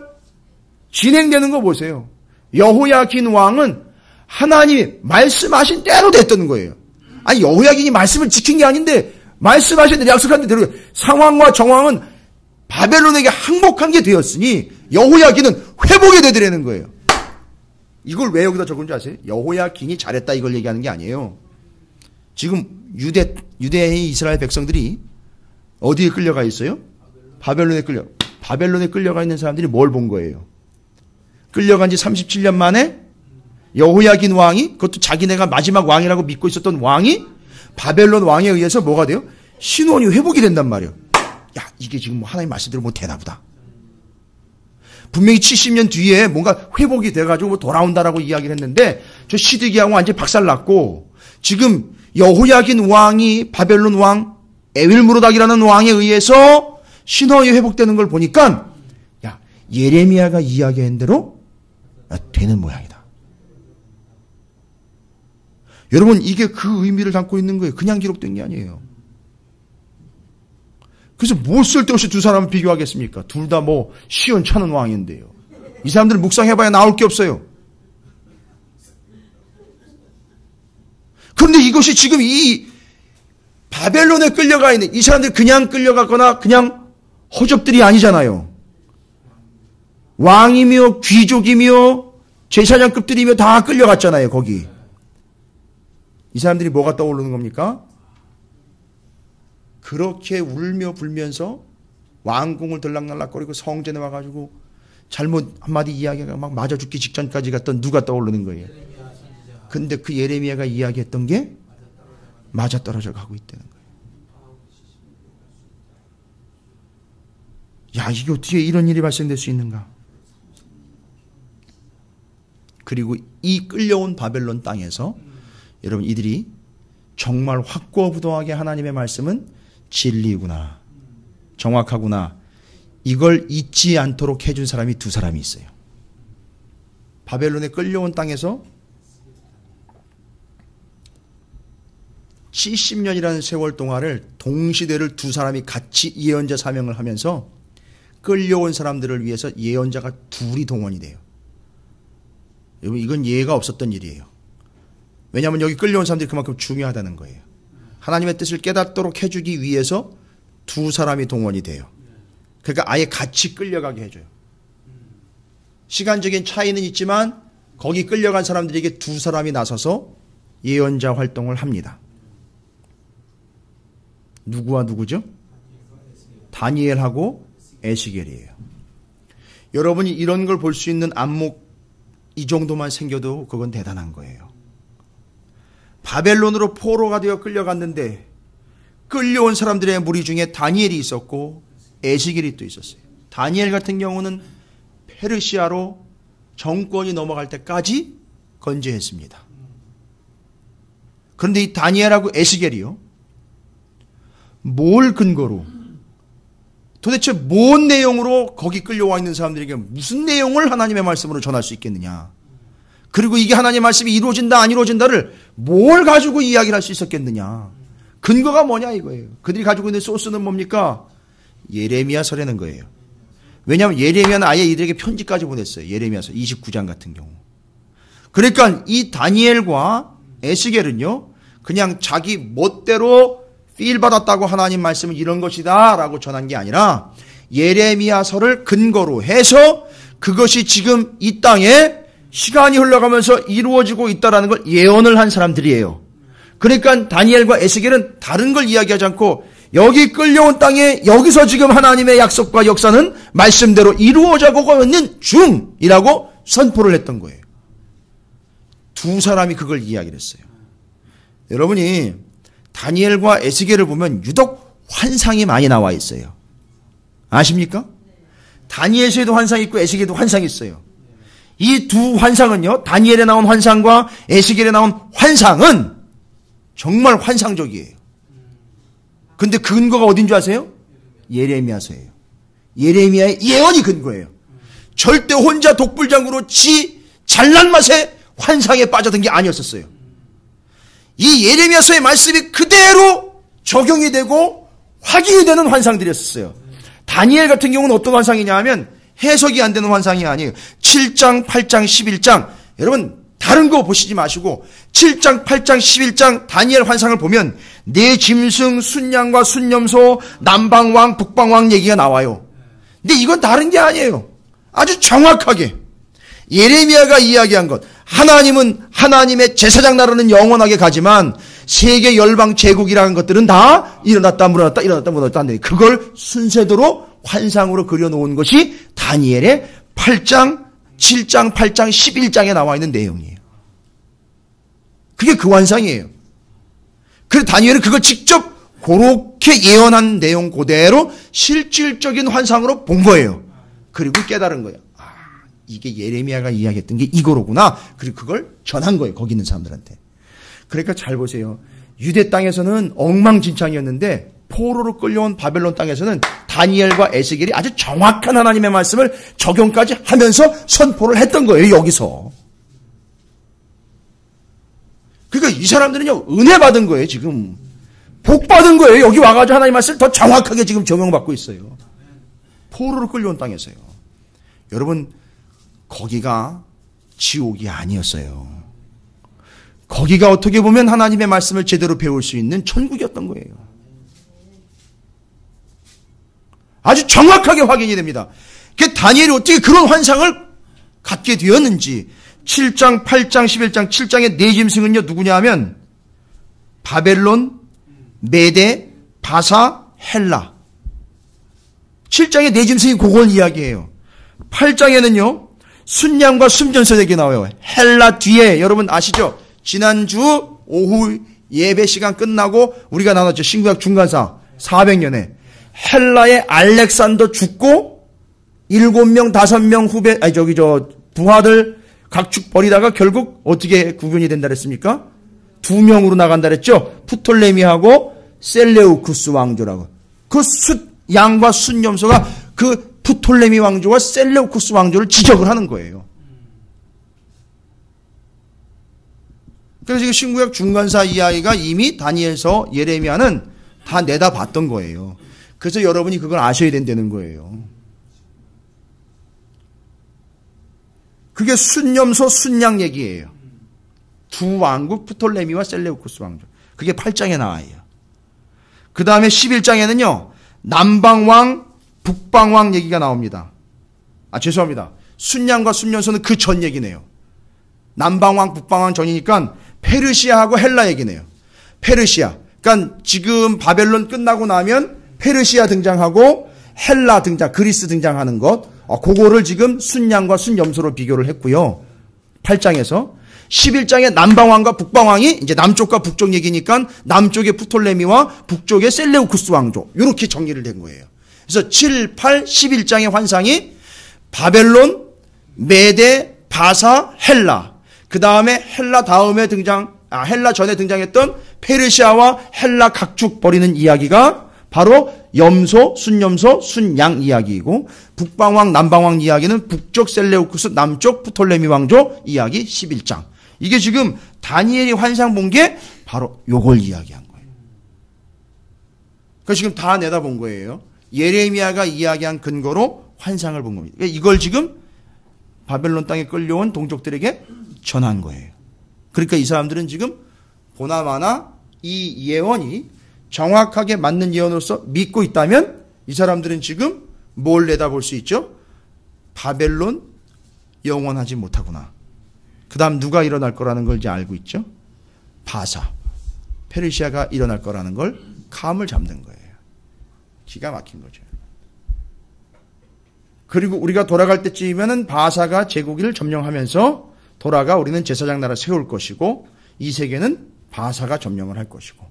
[SPEAKER 1] 진행되는 거 보세요. 여호야긴 왕은 하나님이 말씀하신 대로 됐던 거예요. 아니 여호야긴이 말씀을 지킨 게 아닌데 말씀하신 대로 약속한 대로 상황과 정황은 바벨론에게 항복한 게 되었으니 여호야긴은 회복이 되더라는 거예요. 이걸 왜 여기다 적은 줄 아세요? 여호야긴이 잘했다 이걸 얘기하는 게 아니에요. 지금 유대의 이스라엘 백성들이 어디에 끌려가 있어요? 바벨론에 끌려가 있는 사람들이 뭘 본 거예요? 끌려간 지 37년 만에 여호야긴 왕이, 그것도 자기네가 마지막 왕이라고 믿고 있었던 왕이 바벨론 왕에 의해서 뭐가 돼요? 신원이 회복이 된단 말이에요. 야, 이게 지금 하나님 말씀대로 뭐 되나 보다. 분명히 70년 뒤에 뭔가 회복이 돼가지고 돌아온다라고 이야기를 했는데 저 시드기야는 완전히 박살났고 지금 여호야긴 왕이 바벨론 왕 에윌무로닥이라는 왕에 의해서 신원이 회복되는 걸 보니까 야, 예레미야가 이야기한 대로 되는 모양이다. 여러분 이게 그 의미를 담고 있는 거예요. 그냥 기록된 게 아니에요. 그래서 뭐 쓸데없이 두 사람을 비교하겠습니까? 둘 다 뭐 시원찮은 왕인데요. 이 사람들 묵상해봐야 나올 게 없어요. 그런데 이것이 지금 이 바벨론에 끌려가 있는 이 사람들이 그냥 끌려갔거나 그냥 허접들이 아니잖아요. 왕이며 귀족이며 제사장급들이며 다 끌려갔잖아요. 거기. 이 사람들이 뭐가 떠오르는 겁니까? 그렇게 울며 불면서 왕궁을 들락날락거리고 성전에 와가지고 잘못 한마디 이야기가 막 맞아 죽기 직전까지 갔던 누가 떠오르는 거예요. 근데 그 예레미야가 이야기했던 게 맞아 떨어져 가고 있다는 거예요. 야, 이게 어떻게 이런 일이 발생될 수 있는가? 그리고 이 끌려온 바벨론 땅에서 여러분 이들이 정말 확고부동하게 하나님의 말씀은 진리구나, 정확하구나, 이걸 잊지 않도록 해준 사람이 두 사람이 있어요. 바벨론에 끌려온 땅에서 70년이라는 세월 동안을 동시대를 두 사람이 같이 예언자 사명을 하면서 끌려온 사람들을 위해서 예언자가 둘이 동원이 돼요. 여러분 이건 예가 없었던 일이에요. 왜냐하면 여기 끌려온 사람들이 그만큼 중요하다는 거예요. 하나님의 뜻을 깨닫도록 해주기 위해서 두 사람이 동원이 돼요. 그러니까 아예 같이 끌려가게 해줘요. 시간적인 차이는 있지만 거기 끌려간 사람들에게 두 사람이 나서서 예언자 활동을 합니다. 누구와 누구죠? 다니엘하고 에스겔이에요. 여러분이 이런 걸 볼 수 있는 안목 이 정도만 생겨도 그건 대단한 거예요. 바벨론으로 포로가 되어 끌려갔는데 끌려온 사람들의 무리 중에 다니엘이 있었고 에스겔이 또 있었어요. 다니엘 같은 경우는 페르시아로 정권이 넘어갈 때까지 건재했습니다. 그런데 이 다니엘하고 에스겔이요, 뭘 근거로, 도대체 뭔 내용으로 거기 끌려와 있는 사람들에게 무슨 내용을 하나님의 말씀으로 전할 수 있겠느냐, 그리고 이게 하나님의 말씀이 이루어진다 안 이루어진다를 뭘 가지고 이야기를 할 수 있었겠느냐, 근거가 뭐냐 이거예요. 그들이 가지고 있는 소스는 뭡니까? 예레미야서라는 거예요. 왜냐하면 예레미야는 아예 이들에게 편지까지 보냈어요. 예레미야서 29장 같은 경우. 그러니까 이 다니엘과 에스겔은요, 그냥 자기 멋대로 필 받았다고 하나님 말씀은 이런 것이다 라고 전한 게 아니라 예레미야서를 근거로 해서 그것이 지금 이 땅에 시간이 흘러가면서 이루어지고 있다라는 걸 예언을 한 사람들이에요. 그러니까 다니엘과 에스겔은 다른 걸 이야기하지 않고 여기 끌려온 땅에 여기서 지금 하나님의 약속과 역사는 말씀대로 이루어져가고 있는 중이라고 선포를 했던 거예요. 두 사람이 그걸 이야기를 했어요. 여러분이 다니엘과 에스겔을 보면 유독 환상이 많이 나와 있어요. 아십니까? 다니엘서에도 환상이 있고 에스겔에도 환상이 있어요. 이 두 환상은요, 다니엘에 나온 환상과 에스겔에 나온 환상은 정말 환상적이에요. 근데 근거가 어딘 줄 아세요? 예레미야서예요. 예레미야의 예언이 근거예요. 절대 혼자 독불장구로 지 잘난 맛에 환상에 빠져든 게 아니었었어요. 이 예레미야서의 말씀이 그대로 적용이 되고 확인이 되는 환상들이었어요. 다니엘 같은 경우는 어떤 환상이냐 하면 해석이 안 되는 환상이 아니에요. 7장, 8장, 11장. 여러분 다른 거 보시지 마시고 7장, 8장, 11장 다니엘 환상을 보면 내 짐승, 순양과 순염소, 남방왕, 북방왕 얘기가 나와요. 근데 이건 다른 게 아니에요. 아주 정확하게 예레미야가 이야기한 것, 하나님은 하나님의 제사장 나라는 영원하게 가지만 세계 열방 제국이라는 것들은 다 일어났다 물어났다 일어났다 물어났다 하는데 그걸 순서대로 환상으로 그려놓은 것이 다니엘의 8장, 7장, 8장, 11장에 나와 있는 내용이에요. 그게 그 환상이에요. 그래서 다니엘은 그걸 직접 그렇게 예언한 내용 그대로 실질적인 환상으로 본 거예요. 그리고 깨달은 거예요. 아, 이게 예레미야가 이야기했던 게 이거로구나. 그리고 그걸 전한 거예요. 거기 있는 사람들한테. 그러니까 잘 보세요. 유대 땅에서는 엉망진창이었는데 포로로 끌려온 바벨론 땅에서는 다니엘과 에스겔이 아주 정확한 하나님의 말씀을 적용까지 하면서 선포를 했던 거예요. 여기서. 그러니까 이 사람들은요, 은혜 받은 거예요. 지금 복 받은 거예요. 여기 와가지고 하나님 말씀을 더 정확하게 지금 적용받고 있어요. 포로로 끌려온 땅에서요. 여러분 거기가 지옥이 아니었어요. 거기가 어떻게 보면 하나님의 말씀을 제대로 배울 수 있는 천국이었던 거예요. 아주 정확하게 확인이 됩니다. 다니엘이 어떻게 그런 환상을 갖게 되었는지. 7장, 8장, 11장, 7장의 네 짐승은요 누구냐 하면 바벨론, 메데, 바사, 헬라. 7장의 네 짐승이 그걸 이야기해요. 8장에는요 순양과 순전소에게 나와요. 헬라 뒤에 여러분 아시죠? 지난주 오후 예배 시간 끝나고 우리가 나눴죠. 신구약 중간사 400년에 헬라의 알렉산더 죽고 7명, 5명 후배, 부하들 각축 버리다가 결국 어떻게 구분이 된다 그랬습니까? 2명으로 나간다 그랬죠? 프톨레미하고 셀레우쿠스 왕조라고. 그 양과 순염소가 그 프톨레미 왕조와 셀레우쿠스 왕조를 지적을 하는 거예요. 그래서 지금 신구약 중간사 이야기가 이미 다니엘서 예레미야는 다 내다봤던 거예요. 그래서 여러분이 그걸 아셔야 된다는 거예요. 그게 순염소, 순양 얘기예요. 두 왕국 프톨레미와 셀레우쿠스 왕조. 그게 8장에 나와요. 그 다음에 11장에는요. 남방왕, 북방왕 얘기가 나옵니다. 죄송합니다. 순양과 순염소는 그 전 얘기네요. 남방왕, 북방왕 전이니까 페르시아하고 헬라 얘기네요. 페르시아. 그러니까 지금 바벨론 끝나고 나면 페르시아 등장하고 헬라 등장, 그리스 등장하는 것, 그거를 지금 순양과 순염소로 비교를 했고요. 8장에서 11장에 남방왕과 북방왕이 이제 남쪽과 북쪽 얘기니까 남쪽의 프톨레미와 북쪽의 셀레우쿠스 왕조 이렇게 정리를 된 거예요. 그래서 7, 8, 11장의 환상이 바벨론, 메데, 바사, 헬라. 그 다음에 헬라 전에 등장했던 페르시아와 헬라 각축 벌이는 이야기가 바로 염소, 순염소, 순양 이야기이고 북방왕, 남방왕 이야기는 북쪽 셀레우쿠스, 남쪽 프톨레미 왕조 이야기 11장. 이게 지금 다니엘이 환상 본 게 바로 요걸 이야기한 거예요. 그러니까 지금 다 내다본 거예요. 예레미야가 이야기한 근거로 환상을 본 겁니다. 그러니까 이걸 지금 바벨론 땅에 끌려온 동족들에게 전한 거예요. 그러니까 이 사람들은 지금 보나마나 이 예언이 정확하게 맞는 예언으로서 믿고 있다면 이 사람들은 지금 뭘 내다볼 수 있죠? 바벨론 영원하지 못하구나. 그 다음 누가 일어날 거라는 걸 이제 알고 있죠? 바사, 페르시아가 일어날 거라는 걸 감을 잡는 거예요. 기가 막힌 거죠. 그리고 우리가 돌아갈 때쯤이면은 바사가 제국을 점령하면서 돌아가 우리는 제사장 나라 세울 것이고 이 세계는 바사가 점령을 할 것이고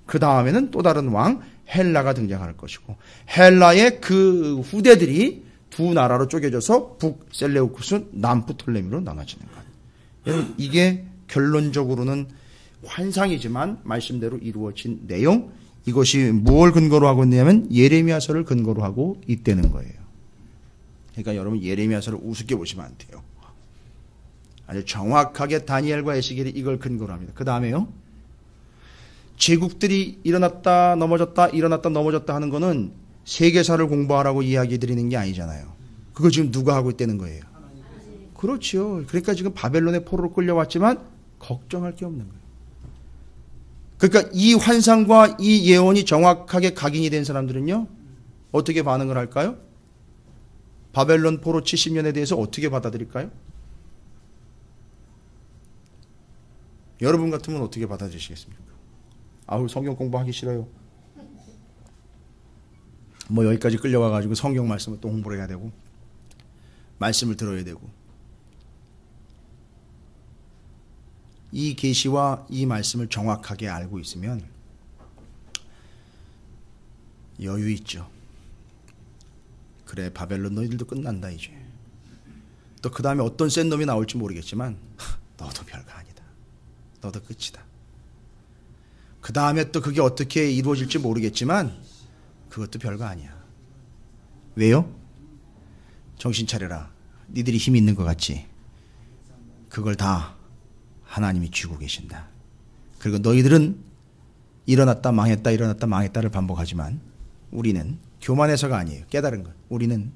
[SPEAKER 1] 그 다음에는 또 다른 왕 헬라가 등장할 것이고 헬라의 그 후대들이 두 나라로 쪼개져서 북 셀레우쿠스, 남 프톨레미로 나눠지는 것. 여러분 이게 결론적으로는 환상이지만 말씀대로 이루어진 내용, 이것이 무엇을 근거로 하고 있냐면 예레미야서를 근거로 하고 있다는 거예요. 그러니까 여러분 예레미야서를 우습게 보시면 안 돼요. 아주 정확하게 다니엘과 에스겔이 이걸 근거로 합니다. 그 다음에요. 제국들이 일어났다 넘어졌다 일어났다 넘어졌다 하는 거는 세계사를 공부하라고 이야기 드리는 게 아니잖아요. 그거 지금 누가 하고 있다는 거예요. 그렇죠. 그러니까 지금 바벨론의 포로로 끌려왔지만 걱정할 게 없는 거예요. 그러니까 이 환상과 이 예언이 정확하게 각인이 된 사람들은요. 어떻게 반응을 할까요? 바벨론 포로 70년에 대해서 어떻게 받아들일까요? 여러분 같으면 어떻게 받아들이시겠습니까? 아우 성경 공부하기 싫어요. 뭐 여기까지 끌려와가지고 성경 말씀을 또 홍보를 해야 되고 말씀을 들어야 되고 이 계시와 이 말씀을 정확하게 알고 있으면 여유 있죠. 그래 바벨론 너희들도 끝난다 이제. 또 그 다음에 어떤 센 놈이 나올지 모르겠지만 너도 별거 아니다. 너도 끝이다. 그 다음에 또 그게 어떻게 이루어질지 모르겠지만 그것도 별거 아니야. 왜요? 정신 차려라. 니들이 힘이 있는 것 같지? 그걸 다 하나님이 쥐고 계신다. 그리고 너희들은 일어났다 망했다 일어났다 망했다를 반복하지만 우리는 교만해서가 아니에요. 깨달은 것. 우리는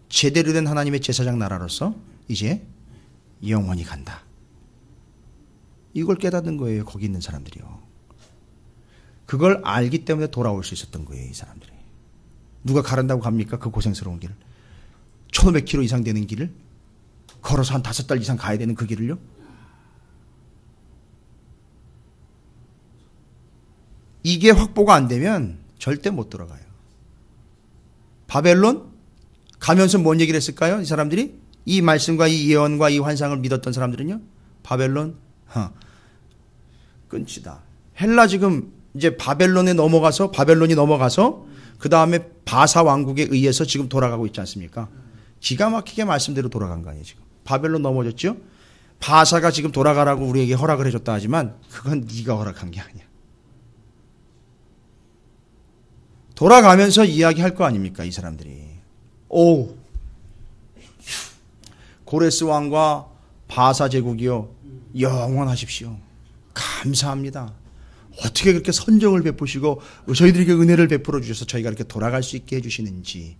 [SPEAKER 1] 제대로 된 하나님의 제사장 나라로서 이제 영원히 간다. 이걸 깨닫는 거예요. 거기 있는 사람들이요. 그걸 알기 때문에 돌아올 수 있었던 거예요. 이 사람들이. 누가 가란다고 갑니까? 그 고생스러운 길. 1500km 이상 되는 길을 걸어서 한 5달 이상 가야 되는 그 길을요. 이게 확보가 안 되면 절대 못 들어가요. 바벨론 가면서 뭔 얘기를 했을까요? 이 사람들이 이 말씀과 이 예언과 이 환상을 믿었던 사람들은요. 바벨론 끝이다. 헬라 지금 이제 바벨론이 넘어가서 그 다음에 바사 왕국에 의해서 지금 돌아가고 있지 않습니까? 기가 막히게 말씀대로 돌아간 거 아니에요. 지금 바벨론 넘어졌죠. 바사가 지금 돌아가라고 우리에게 허락을 해줬다 하지만 그건 네가 허락한 게 아니야. 돌아가면서 이야기할 거 아닙니까? 이 사람들이. 오, 고레스 왕과 바사 제국이요 영원하십시오. 감사합니다. 어떻게 그렇게 선정을 베푸시고 저희들에게 은혜를 베풀어 주셔서 저희가 이렇게 돌아갈 수 있게 해주시는지.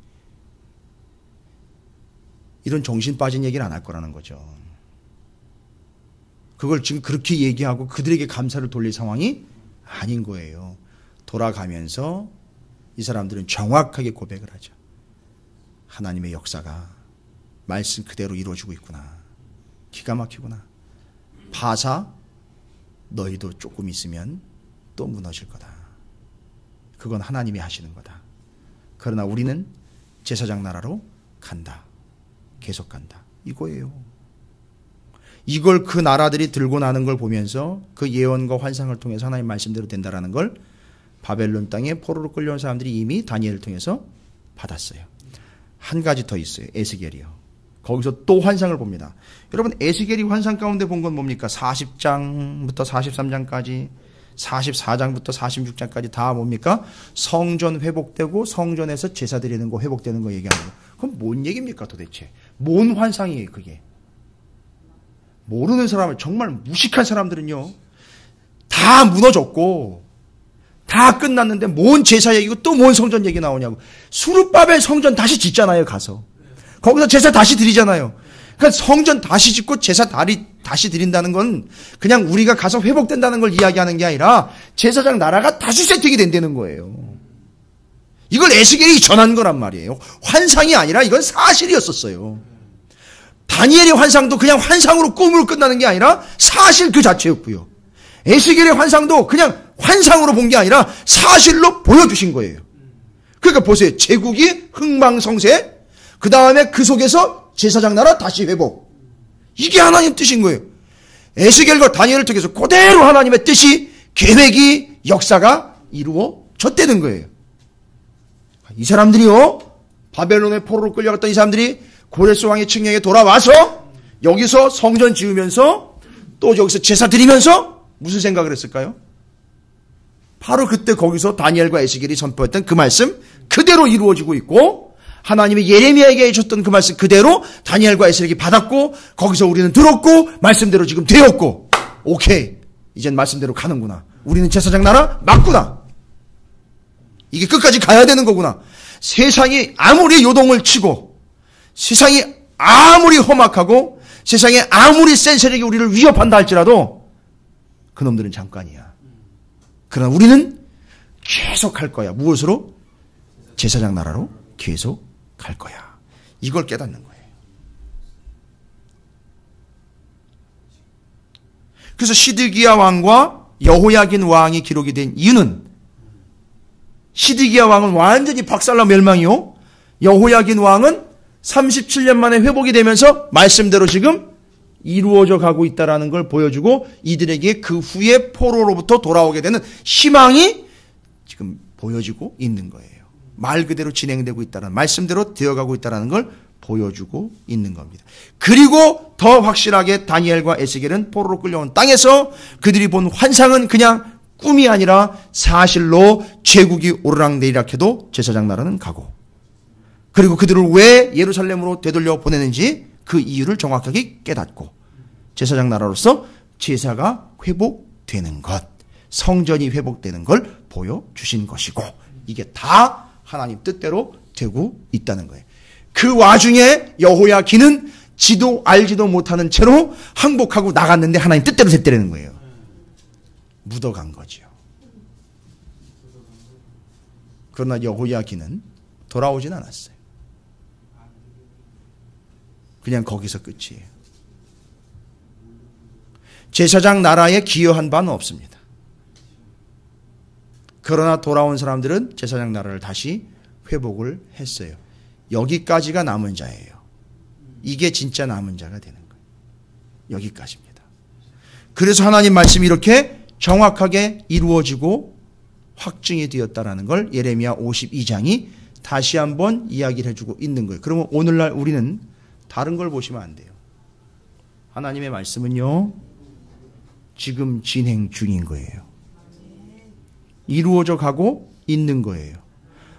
[SPEAKER 1] 이런 정신 빠진 얘기를 안 할 거라는 거죠. 그걸 지금 그렇게 얘기하고 그들에게 감사를 돌릴 상황이 아닌 거예요. 돌아가면서 이 사람들은 정확하게 고백을 하죠. 하나님의 역사가 말씀 그대로 이루어지고 있구나. 기가 막히구나. 바사 너희도 조금 있으면 또 무너질 거다. 그건 하나님이 하시는 거다. 그러나 우리는 제사장 나라로 간다. 계속 간다. 이거예요. 이걸 그 나라들이 들고 나는 걸 보면서 그 예언과 환상을 통해서 하나님 말씀대로 된다라는 걸 바벨론 땅에 포로로 끌려온 사람들이 이미 다니엘을 통해서 받았어요. 한 가지 더 있어요. 에스겔이요. 거기서 또 환상을 봅니다. 여러분 에스겔이 환상 가운데 본 건 뭡니까? 40장부터 43장까지 44장부터 46장까지 다 뭡니까? 성전 회복되고 성전에서 제사 드리는 거 회복되는 거 얘기하는 거. 그럼 뭔 얘기입니까 도대체? 뭔 환상이에요 그게? 모르는 사람은 정말 무식한 사람들은요. 다 무너졌고 다 끝났는데 뭔 제사 얘기고 또 뭔 성전 얘기 나오냐고. 수르바벨 성전 다시 짓잖아요 가서. 거기서 제사 다시 드리잖아요. 그러니까 성전 다시 짓고 제사 다시 드린다는 건 그냥 우리가 가서 회복된다는 걸 이야기하는 게 아니라 제사장 나라가 다시 세팅이 된다는 거예요. 이걸 에스겔이 전한 거란 말이에요. 환상이 아니라 이건 사실이었었어요. 다니엘의 환상도 그냥 환상으로 꿈으로 끝나는 게 아니라 사실 그 자체였고요. 에스겔의 환상도 그냥 환상으로 본 게 아니라 사실로 보여주신 거예요. 그러니까 보세요. 제국이 흥망성쇠, 그 다음에 그 속에서 제사장 나라 다시 회복. 이게 하나님 뜻인 거예요. 에스겔과 다니엘을 통해서 그대로 하나님의 뜻이, 계획이, 역사가 이루어졌다는 거예요. 이 사람들이요, 바벨론의 포로로 끌려갔던 이 사람들이 고레스 왕의 칙령에 돌아와서 여기서 성전 지으면서 또 여기서 제사 드리면서 무슨 생각을 했을까요? 바로 그때 거기서 다니엘과 에스겔이 선포했던 그 말씀 그대로 이루어지고 있고, 하나님이 예레미야에게 해줬던 그 말씀 그대로 다니엘과 에스겔이 받았고, 거기서 우리는 들었고 말씀대로 지금 되었고, 오케이, 이젠 말씀대로 가는구나. 우리는 제사장 나라 맞구나. 이게 끝까지 가야 되는 거구나. 세상이 아무리 요동을 치고, 세상이 아무리 험악하고, 세상에 아무리 센 세력이 우리를 위협한다 할지라도 그놈들은 잠깐이야. 그러나 우리는 계속 갈 거야. 무엇으로? 제사장 나라로 계속 갈 거야. 이걸 깨닫는 거예요. 그래서 시드기야 왕과 여호야긴 왕이 기록이 된 이유는, 시드기야 왕은 완전히 박살나 멸망이요, 여호야긴 왕은 37년 만에 회복이 되면서 말씀대로 지금 이루어져 가고 있다는 걸 보여주고, 이들에게 그 후에 포로로부터 돌아오게 되는 희망이 지금 보여지고 있는 거예요. 말 그대로 진행되고 있다는, 말씀대로 되어가고 있다는 걸 보여주고 있는 겁니다. 그리고 더 확실하게 다니엘과 에스겔은 포로로 끌려온 땅에서 그들이 본 환상은 그냥 꿈이 아니라 사실로 제국이 오르락내리락 해도 제사장 나라는 가고, 그리고 그들을 왜 예루살렘으로 되돌려 보내는지 그 이유를 정확하게 깨닫고, 제사장 나라로서 제사가 회복되는 것, 성전이 회복되는 걸 보여주신 것이고, 이게 다 하나님 뜻대로 되고 있다는 거예요. 그 와중에 여호야긴은 지도 알지도 못하는 채로 항복하고 나갔는데 하나님 뜻대로 됐다는 거예요. 묻어간 거죠. 그러나 여호야긴은 돌아오진 않았어요. 그냥 거기서 끝이에요. 제사장 나라에 기여한 바는 없습니다. 그러나 돌아온 사람들은 제사장 나라를 다시 회복을 했어요. 여기까지가 남은 자예요. 이게 진짜 남은 자가 되는 거예요. 여기까지입니다. 그래서 하나님 말씀이 이렇게 정확하게 이루어지고 확증이 되었다라는 걸 예레미야 52장이 다시 한번 이야기를 해주고 있는 거예요. 그러면 오늘날 우리는 다른 걸 보시면 안 돼요. 하나님의 말씀은요, 지금 진행 중인 거예요. 이루어져 가고 있는 거예요.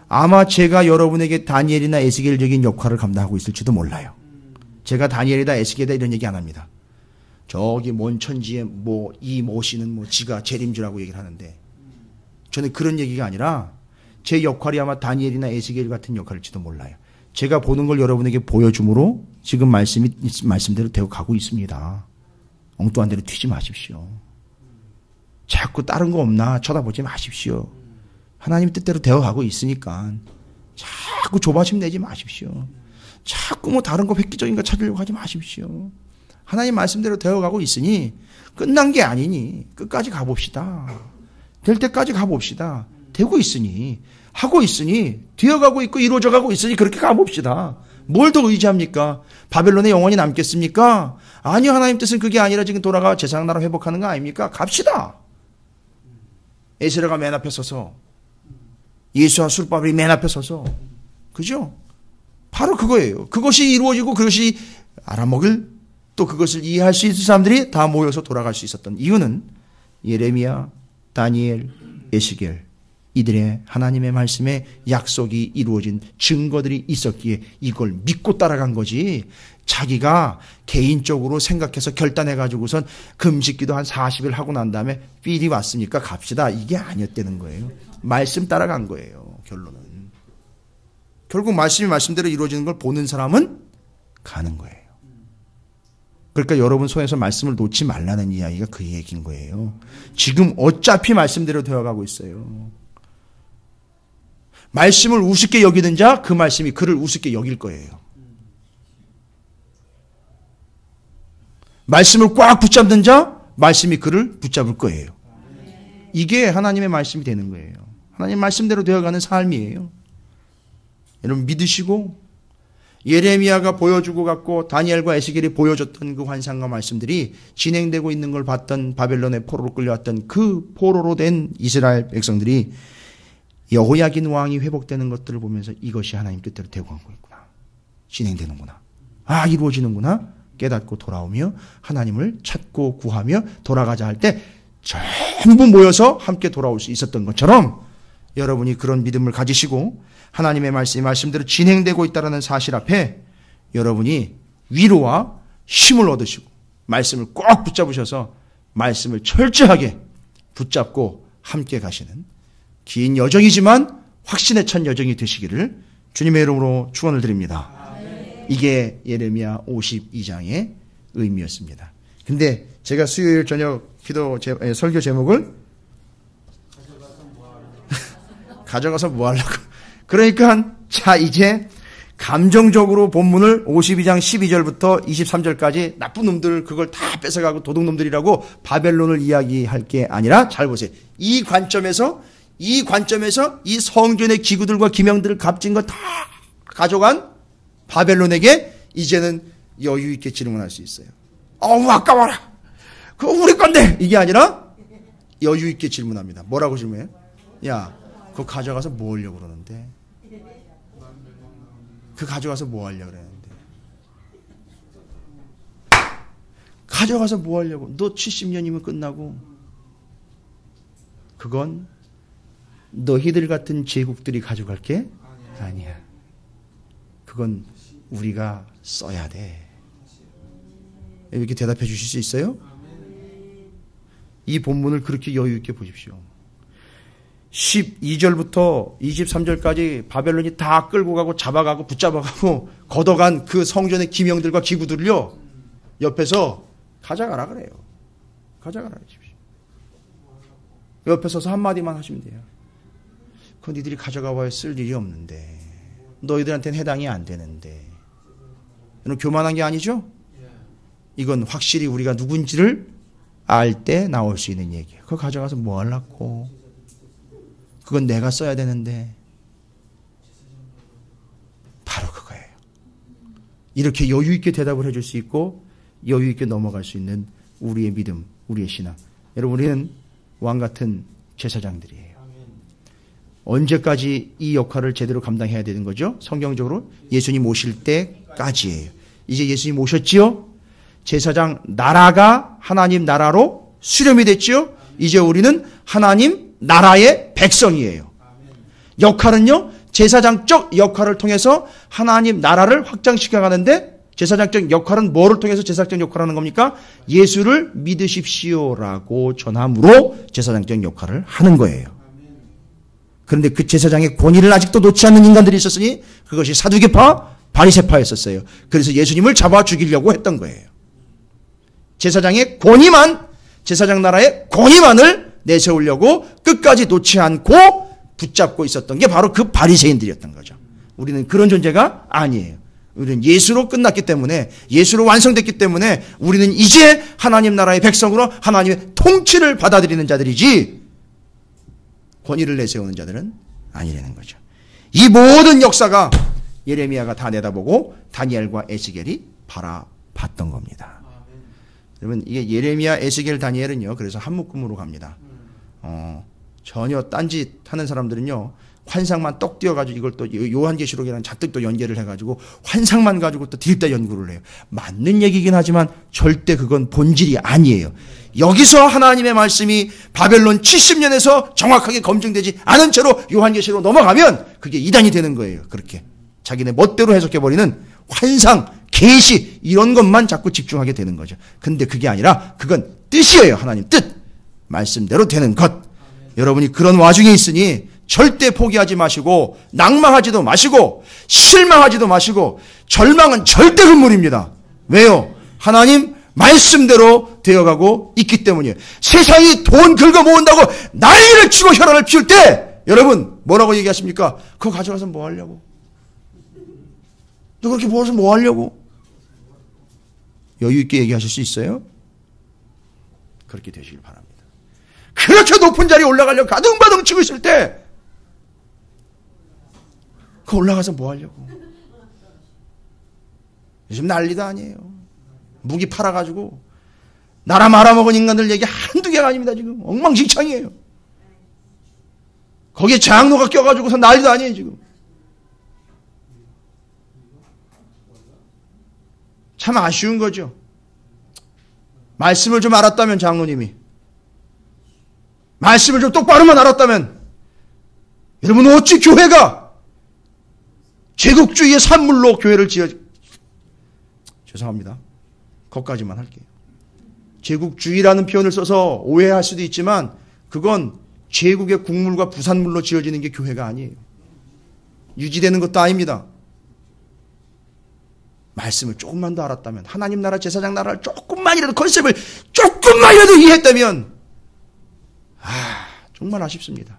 [SPEAKER 1] 아마 제가 여러분에게 다니엘이나 에스겔적인 역할을 감당하고 있을지도 몰라요. 제가 다니엘이다 에스겔이다 이런 얘기 안 합니다. 저기 먼 천지에 이 모씨는 지가 재림주라고 얘기를 하는데, 저는 그런 얘기가 아니라 제 역할이 아마 다니엘이나 에스겔 같은 역할일지도 몰라요. 제가 보는 걸 여러분에게 보여줌으로 지금 말씀대로 되어 가고 있습니다. 엉뚱한 데로 튀지 마십시오. 자꾸 다른 거 없나 쳐다보지 마십시오. 하나님 뜻대로 되어가고 있으니까 자꾸 조바심 내지 마십시오. 자꾸 다른 거 획기적인 거 찾으려고 하지 마십시오. 하나님 말씀대로 되어가고 있으니 끝난 게 아니니 끝까지 가봅시다. 될 때까지 가봅시다. 되고 있으니, 하고 있으니, 되어가고 있고 이루어져가고 있으니 그렇게 가봅시다. 뭘 더 의지합니까? 바벨론에 영원히 남겠습니까? 아니요, 하나님 뜻은 그게 아니라 지금 돌아가 제사장 나라 회복하는 거 아닙니까? 갑시다. 에스라가 맨 앞에 서서, 예수와 술밥이 맨 앞에 서서, 그죠? 바로 그거예요. 그것이 이루어지고 그것이 알아먹을, 또 그것을 이해할 수 있는 사람들이 다 모여서 돌아갈 수 있었던 이유는 예레미야, 다니엘, 에스겔, 이들의 하나님의 말씀에 약속이 이루어진 증거들이 있었기에 이걸 믿고 따라간 거지. 자기가 개인적으로 생각해서 결단해가지고선 금식기도 한 40일 하고 난 다음에 필이 왔으니까 갑시다. 이게 아니었다는 거예요. 말씀 따라간 거예요. 결론은. 결국 말씀이 말씀대로 이루어지는 걸 보는 사람은 가는 거예요. 그러니까 여러분 손에서 말씀을 놓지 말라는 이야기가 그 얘기인 거예요. 지금 어차피 말씀대로 되어가고 있어요. 말씀을 우습게 여기는 자, 그 말씀이 그를 우습게 여길 거예요. 말씀을 꽉 붙잡는 자, 말씀이 그를 붙잡을 거예요. 이게 하나님의 말씀이 되는 거예요. 하나님 말씀대로 되어가는 삶이에요. 여러분 믿으시고 예레미야가 보여주고 갔고 다니엘과 에스겔이 보여줬던 그 환상과 말씀들이 진행되고 있는 걸 봤던 바벨론의 포로로 끌려왔던 그 포로로 된 이스라엘 백성들이 여호야긴 왕이 회복되는 것들을 보면서 이것이 하나님 뜻대로 되고 가고 있구나. 진행되는구나. 아, 이루어지는구나. 깨닫고 돌아오며 하나님을 찾고 구하며 돌아가자 할 때 전부 모여서 함께 돌아올 수 있었던 것처럼 여러분이 그런 믿음을 가지시고 하나님의 말씀이 말씀대로 진행되고 있다는 사실 앞에 여러분이 위로와 힘을 얻으시고 말씀을 꼭 붙잡으셔서 말씀을 철저하게 붙잡고 함께 가시는 긴 여정이지만 확신에 찬 여정이 되시기를 주님의 이름으로 축원을 드립니다. 이게 예레미야 52장의 의미였습니다. 근데 제가 수요일 저녁 설교 제목을 가져가서 뭐 하려고. 그러니까 자 이제 감정적으로 본문을 52장 12절부터 23절까지 나쁜 놈들 그걸 다 뺏어가고 도둑놈들이라고 바벨론을 이야기할 게 아니라 잘 보세요. 이 관점에서 이 성전의 기구들과 기명들을 값진 거 다 가져간 바벨론에게 이제는 여유 있게 질문할 수 있어요. 어우 아까워라. 그거 우리 건데. 이게 아니라 여유 있게 질문합니다. 뭐라고 질문해요? 야 그거 가져가서 뭐 하려고 그러는데? 그거 가져가서 뭐 하려고 그러는데? 가져가서 뭐 하려고? 너 70년이면 끝나고 그건 너희들 같은 제국들이 가져갈 게 아니야. 그건 우리가 써야 돼. 이렇게 대답해 주실 수 있어요? 이 본문을 그렇게 여유 있게 보십시오. 12절부터 23절까지 바벨론이 다 끌고 가고 잡아가고 붙잡아가고 걷어간 그 성전의 기명들과 기구들을요 옆에서 가져가라 그래요. 가져가라 하십시오. 옆에 서서 한마디만 하시면 돼요. 그건 니들이 가져가봐야 쓸 일이 없는데 너희들한테는 해당이 안 되는데. 교만한 게 아니죠? 이건 확실히 우리가 누군지를 알 때 나올 수 있는 얘기예요. 그거 가져가서 뭐 하려고? 그건 내가 써야 되는데. 바로 그거예요. 이렇게 여유 있게 대답을 해줄 수 있고 여유 있게 넘어갈 수 있는 우리의 믿음, 우리의 신앙. 여러분 우리는 왕 같은 제사장들이에요. 언제까지 이 역할을 제대로 감당해야 되는 거죠? 성경적으로 예수님 오실 때까지예요. 이제 예수님 오셨지요? 제사장 나라가 하나님 나라로 수렴이 됐지요? 이제 우리는 하나님 나라의 백성이에요. 역할은요, 제사장적 역할을 통해서 하나님 나라를 확장시켜 가는데 제사장적 역할은 뭐를 통해서 제사장적 역할을 하는 겁니까? 예수를 믿으십시오라고 전함으로 제사장적 역할을 하는 거예요. 그런데 그 제사장의 권위를 아직도 놓지 않는 인간들이 있었으니 그것이 사두개파, 바리새파였었어요. 그래서 예수님을 잡아 죽이려고 했던 거예요. 제사장의 권위만, 제사장 나라의 권위만을 내세우려고 끝까지 놓지 않고 붙잡고 있었던 게 바로 그 바리새인들이었던 거죠. 우리는 그런 존재가 아니에요. 우리는 예수로 끝났기 때문에, 예수로 완성됐기 때문에 우리는 이제 하나님 나라의 백성으로 하나님의 통치를 받아들이는 자들이지 권위를 내세우는 자들은 아니라는 거죠. 이 모든 역사가 예레미야가 다 내다보고 다니엘과 에스겔이 바라봤던 겁니다. 여러분, 이게 예레미야, 에스겔, 다니엘은요, 그래서 한 묶음으로 갑니다. 전혀 딴짓 하는 사람들은요, 환상만 떡 띄어가지고 이걸 또 요한계시록이랑 잔뜩 또 연계를 해가지고 환상만 가지고 또 뒤집다 연구를 해요. 맞는 얘기긴 하지만 절대 그건 본질이 아니에요. 여기서 하나님의 말씀이 바벨론 70년에서 정확하게 검증되지 않은 채로 요한계시로 넘어가면 그게 이단이 되는 거예요. 그렇게 자기네 멋대로 해석해버리는 환상, 계시 이런 것만 자꾸 집중하게 되는 거죠. 근데 그게 아니라 그건 뜻이에요. 하나님 뜻, 말씀대로 되는 것. 여러분이 그런 와중에 있으니 절대 포기하지 마시고 낭망하지도 마시고 실망하지도 마시고 절망은 절대 금물입니다. 왜요? 하나님 말씀대로 되어가고 있기 때문이에요. 세상이 돈 긁어 모은다고 난리를 치고 혈안을 피울 때 여러분 뭐라고 얘기하십니까? 그거 가져가서 뭐 하려고? 너 그렇게 모아서 뭐 하려고? 여유 있게 얘기하실 수 있어요? 그렇게 되시길 바랍니다. 그렇게 높은 자리에 올라가려고 가등바등 치고 있을 때 그 올라가서 뭐 하려고? 요즘 난리도 아니에요. 무기 팔아가지고 나라 말아먹은 인간들 얘기 한두 개가 아닙니다. 지금 엉망진창이에요. 거기에 장로가 껴가지고서 난리도 아니에요. 지금 참 아쉬운 거죠. 말씀을 좀 알았다면, 장로님이 말씀을 좀 똑바로만 알았다면, 여러분 어찌 교회가 제국주의의 산물로 교회를 죄송합니다. 거기까지만 할게요. 제국주의라는 표현을 써서 오해할 수도 있지만 그건 제국의 국물과 부산물로 지어지는 게 교회가 아니에요. 유지되는 것도 아닙니다. 말씀을 조금만 더 알았다면, 하나님 나라, 제사장 나라를 조금만이라도, 컨셉을 조금만이라도 이해했다면, 정말 아쉽습니다.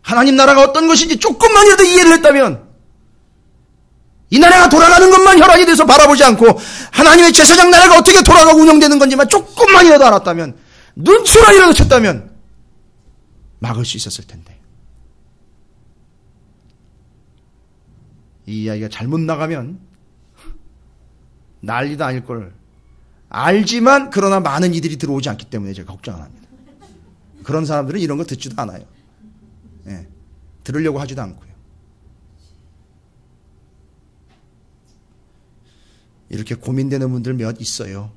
[SPEAKER 1] 하나님 나라가 어떤 것인지 조금만이라도 이해를 했다면, 이 나라가 돌아가는 것만 혈안이 돼서 바라보지 않고 하나님의 제사장 나라가 어떻게 돌아가고 운영되는 건지만 조금만이라도 알았다면, 눈치만이라도 챘다면 막을 수 있었을 텐데, 이 이야기가 잘못 나가면 난리도 아닐 걸 알지만, 그러나 많은 이들이 들어오지 않기 때문에 제가 걱정 안 합니다. 그런 사람들은 이런 거 듣지도 않아요. 예, 들으려고 하지도 않고요. 이렇게 고민되는 분들 몇 있어요.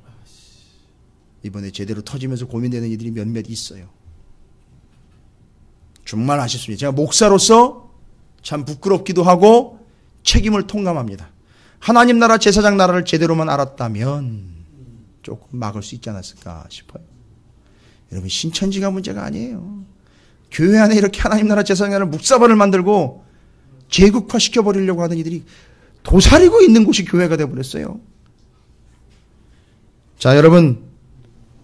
[SPEAKER 1] 이번에 제대로 터지면서 고민되는 이들이 몇몇 있어요. 정말 아쉽습니다. 제가 목사로서 참 부끄럽기도 하고 책임을 통감합니다. 하나님 나라, 제사장 나라를 제대로만 알았다면 조금 막을 수 있지 않았을까 싶어요. 여러분, 신천지가 문제가 아니에요. 교회 안에 이렇게 하나님 나라, 제사장 나라를 묵사발을 만들고 제국화 시켜버리려고 하는 이들이 도사리고 있는 곳이 교회가 되어버렸어요. 자, 여러분,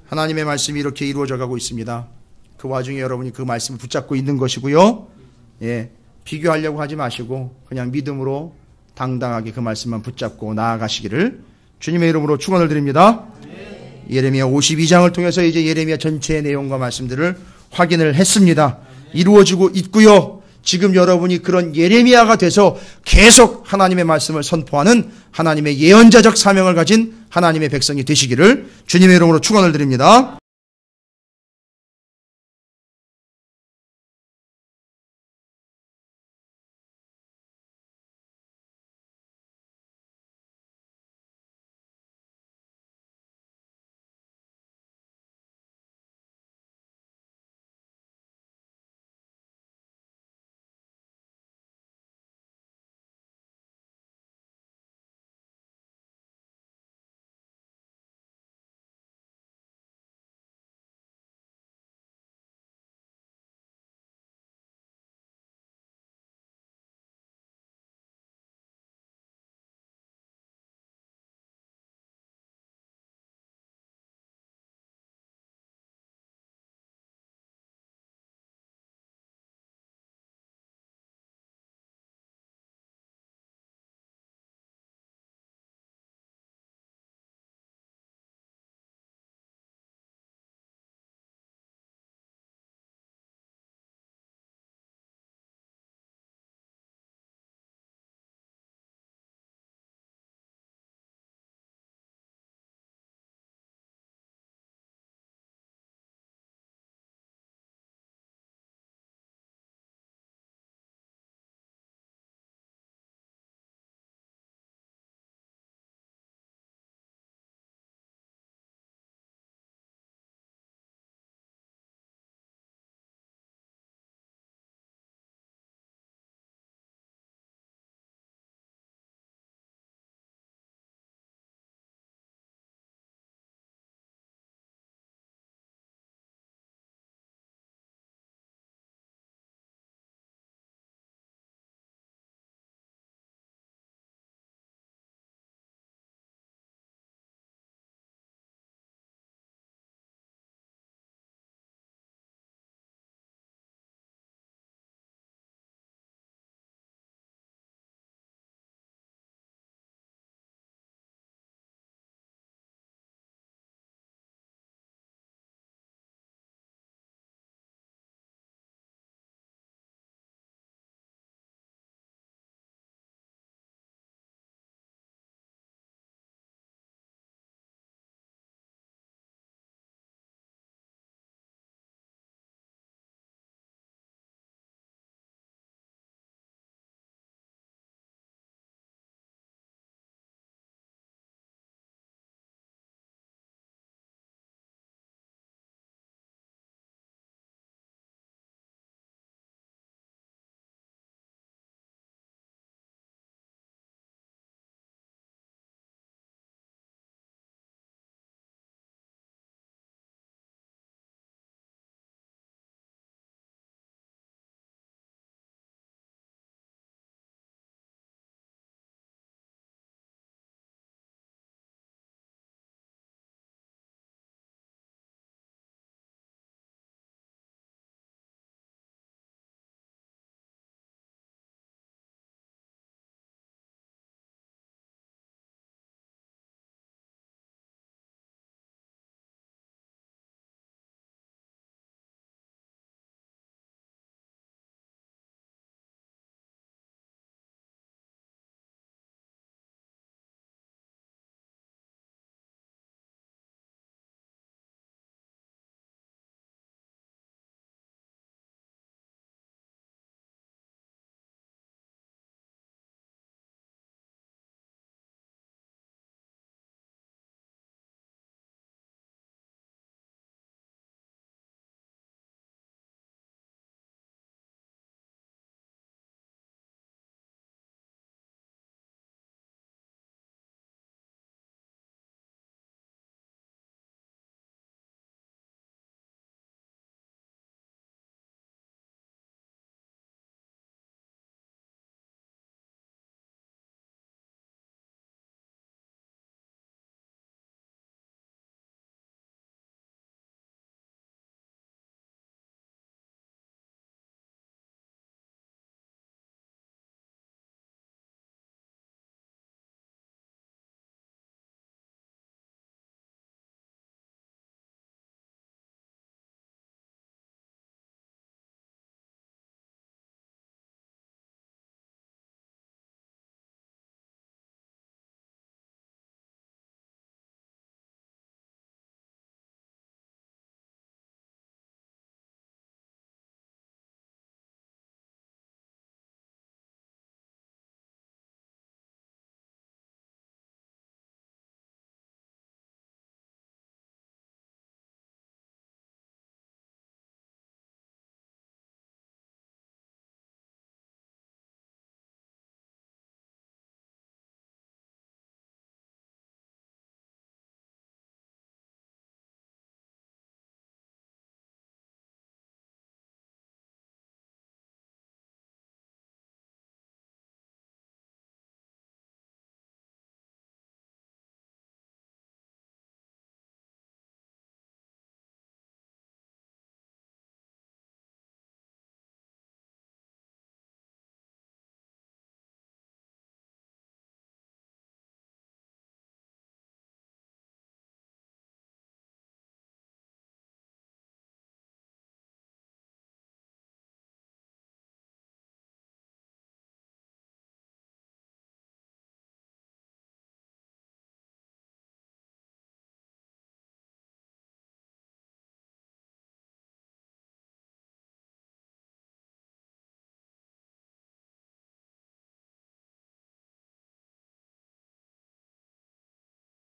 [SPEAKER 1] 하나님의 말씀이 이렇게 이루어져 가고 있습니다. 그 와중에 여러분이 그 말씀을 붙잡고 있는 것이고요. 예, 비교하려고 하지 마시고 그냥 믿음으로 당당하게 그 말씀만 붙잡고 나아가시기를 주님의 이름으로 축원을 드립니다. 예레미야 52장을 통해서 이제 예레미야 전체의 내용과 말씀들을 확인을 했습니다. 이루어지고 있고요. 지금 여러분이 그런 예레미야가 돼서 계속 하나님의 말씀을 선포하는 하나님의 예언자적 사명을 가진 하나님의 백성이 되시기를 주님의 이름으로 축원을 드립니다.